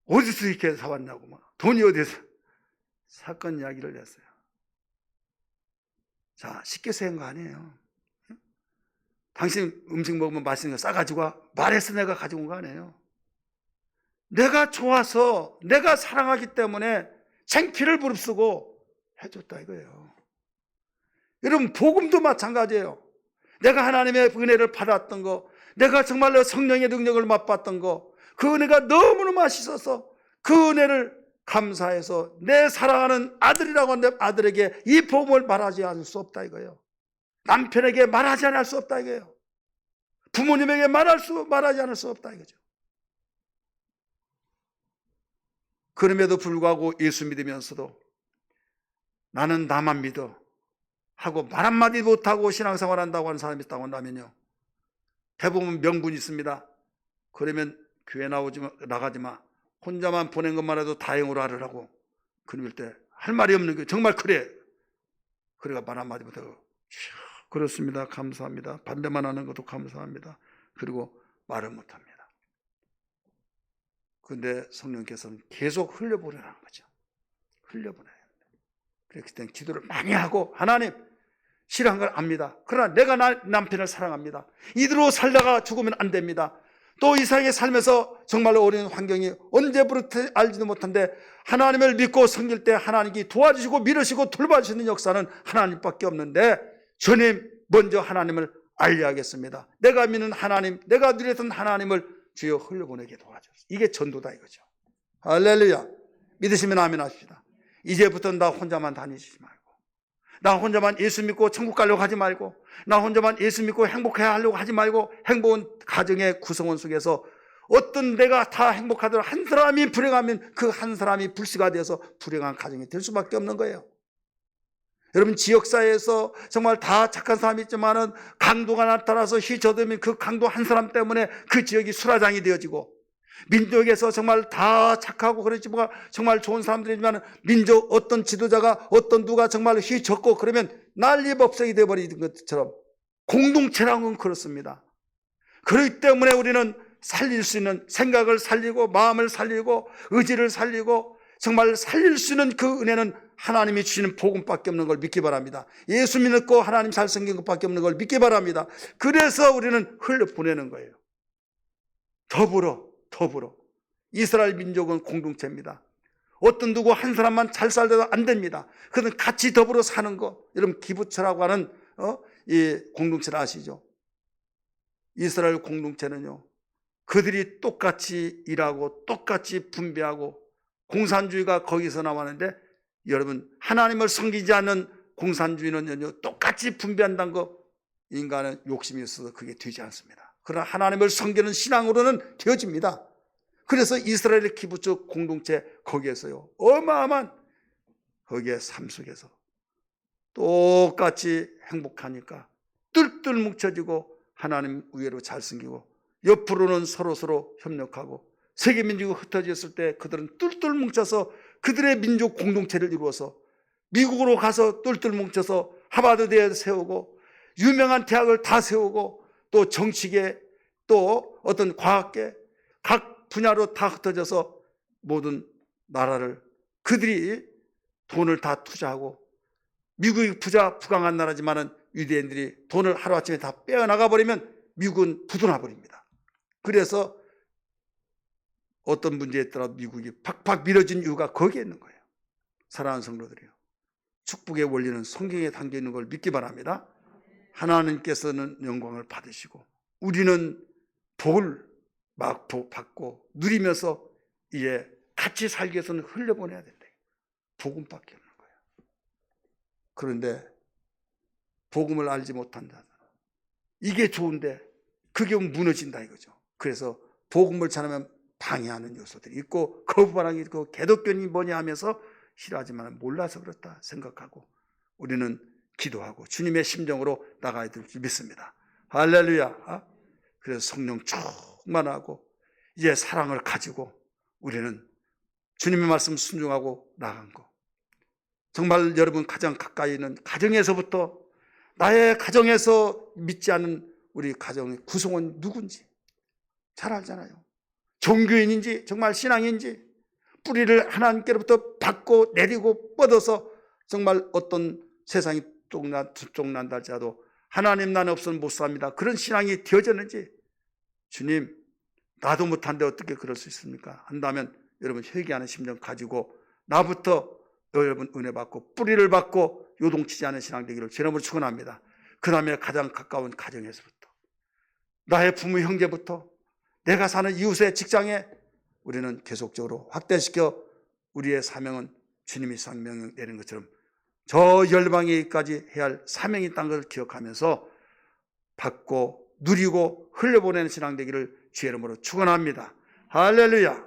어디서 이렇게 사왔냐고 막 돈이 어디서 사건 이야기를 했어요. 자 쉽게 세운 거 아니에요. 당신 음식 먹으면 맛있는 거 싸가지고 와. 말해서 내가 가지고 온 거 아니에요. 내가 좋아서 내가 사랑하기 때문에 창피를 무릅쓰고 해줬다 이거예요. 여러분 복음도 마찬가지예요. 내가 하나님의 은혜를 받았던 거, 내가 정말로 성령의 능력을 맛봤던 거, 그 은혜가 너무나 맛있어서 그 은혜를 감사해서 내 사랑하는 아들이라고 하는 아들에게 이 복음을 말하지 않을 수 없다 이거예요. 남편에게 말하지 않을 수 없다 이거예요. 부모님에게 말하지 않을 수 없다 이거죠. 그럼에도 불구하고 예수 믿으면서도 나는 나만 믿어 하고 말 한마디 못하고 신앙생활 한다고 하는 사람이 있다고 한다면요, 대부분 명분이 있습니다. 그러면 교회 나가지 마. 혼자만 보낸 것만 해도 다행으로 하라고. 그럴 때 할 말이 없는 게 정말 그래. 그래가 말 한마디 못하고 그렇습니다. 감사합니다. 반대만 하는 것도 감사합니다. 그리고 말을 못합니다. 그런데 성령께서는 계속 흘려보내라는 거죠. 흘려보내야 합니다. 그렇기 때문에 기도를 많이 하고 하나님 싫어한 걸 압니다. 그러나 내가 남편을 사랑합니다. 이대로 살다가 죽으면 안 됩니다. 또 이 세상에 살면서 정말로 어려운 환경이 언제 부를지 알지도 못한데 하나님을 믿고 섬길 때 하나님이 도와주시고 밀으시고 돌봐주시는 역사는 하나님밖에 없는데 주님 먼저 하나님을 알려야겠습니다. 내가 믿는 하나님, 내가 누렸던 하나님을 주여 흘려보내게 도와주소서. 이게 전도다 이거죠. 할렐루야. 믿으시면 아멘 하십시다. 이제부터는 나 혼자만 다니지 말고, 나 혼자만 예수 믿고 천국 가려고 하지 말고, 나 혼자만 예수 믿고 행복해야 하려고 하지 말고, 행복은 가정의 구성원 속에서 어떤 내가 다 행복하더라도 한 사람이 불행하면 그 한 사람이 불씨가 되어서 불행한 가정이 될 수밖에 없는 거예요. 여러분 지역사회에서 정말 다 착한 사람이 있지만은 강도가 나타나서 휘저으면 그 강도 한 사람 때문에 그 지역이 수라장이 되어지고, 민족에서 정말 다 착하고 그렇지만 정말 좋은 사람들이지만 민족 어떤 지도자가 어떤 누가 정말 휘젓고 그러면 난리법석이 되어버리는 것처럼 공동체라는 건 그렇습니다. 그렇기 때문에 우리는 살릴 수 있는 생각을 살리고 마음을 살리고 의지를 살리고 정말 살릴 수 있는 그 은혜는 하나님이 주시는 복음밖에 없는 걸 믿기 바랍니다. 예수 믿고 하나님 잘생긴 것밖에 없는 걸 믿기 바랍니다. 그래서 우리는 흘려보내는 거예요. 더불어 이스라엘 민족은 공동체입니다. 어떤 누구 한 사람만 잘 살려도 안 됩니다. 그것은 같이 더불어 사는 거, 여러분 기부처라고 하는 이 공동체를 아시죠? 이스라엘 공동체는요, 그들이 똑같이 일하고 똑같이 분배하고, 공산주의가 거기서 나왔는데 여러분 하나님을 섬기지 않는 공산주의는요 똑같이 분배한다는 거, 인간은 욕심이 있어서 그게 되지 않습니다. 그러나 하나님을 섬기는 신앙으로는 되어집니다. 그래서 이스라엘의 기부적 공동체 거기에서요 어마어마한 거기에 삶 속에서 똑같이 행복하니까 뜰뜰 뭉쳐지고 하나님 의외로 잘 섬기고, 옆으로는 서로 협력하고, 세계민족이 흩어졌을 때 그들은 뜰뜰 뭉쳐서 그들의 민족 공동체를 이루어서 미국으로 가서 뜰뜰 뭉쳐서 하버드대에 세우고 유명한 대학을 다 세우고 또 정치계 또 어떤 과학계 각 분야로 다 흩어져서 모든 나라를 그들이 돈을 다 투자하고 미국이 부강한 나라지만은 유대인들이 돈을 하루아침에 다 빼어나가 버리면 미국은 부도나 버립니다. 그래서 어떤 문제에 있더라도 미국이 팍팍 밀어진 이유가 거기에 있는 거예요. 사랑하는 성도들이요, 축복의 원리는 성경에 담겨 있는 걸 믿기 바랍니다. 하나님께서는 영광을 받으시고 우리는 복을 막 받고 누리면서 이제 같이 살기 위해서는 흘려보내야 된다. 복음밖에 없는 거예요. 그런데 복음을 알지 못한 자는 이게 좋은데 그게 무너진다 이거죠. 그래서 복음을 전하면 방해하는 요소들이 있고 거부반응이 있고 개독교니 뭐냐 하면서 싫어하지만 몰라서 그렇다 생각하고 우리는 기도하고 주님의 심정으로 나가야 될 줄 믿습니다. 할렐루야. 그래서 성령 충만하고 이제 사랑을 가지고 우리는 주님의 말씀 순종하고 나간 거. 정말 여러분 가장 가까이 있는 가정에서부터 나의 가정에서 믿지 않는 우리 가정의 구성원 누군지 잘 알잖아요. 종교인인지 정말 신앙인지 뿌리를 하나님께로부터 받고 내리고 뻗어서 정말 어떤 세상이 쫓난다 할지라도 하나님 나는 없으면 못 삽니다. 그런 신앙이 되어졌는지 주님 나도 못한데 어떻게 그럴 수 있습니까? 한다면 여러분 회개하는 심정 가지고 나부터 여러분 은혜 받고 뿌리를 받고 요동치지 않은 신앙 되기를 제 이름으로 축원합니다. 그 다음에 가장 가까운 가정에서부터 나의 부모 형제부터 내가 사는 이웃의 직장에 우리는 계속적으로 확대시켜 우리의 사명은 주님이 상명 내린 것처럼 저 열방에까지 해야 할 사명이 있다는 것을 기억하면서 받고 누리고 흘려보내는 신앙 되기를 주의 이름으로 축원합니다. 할렐루야.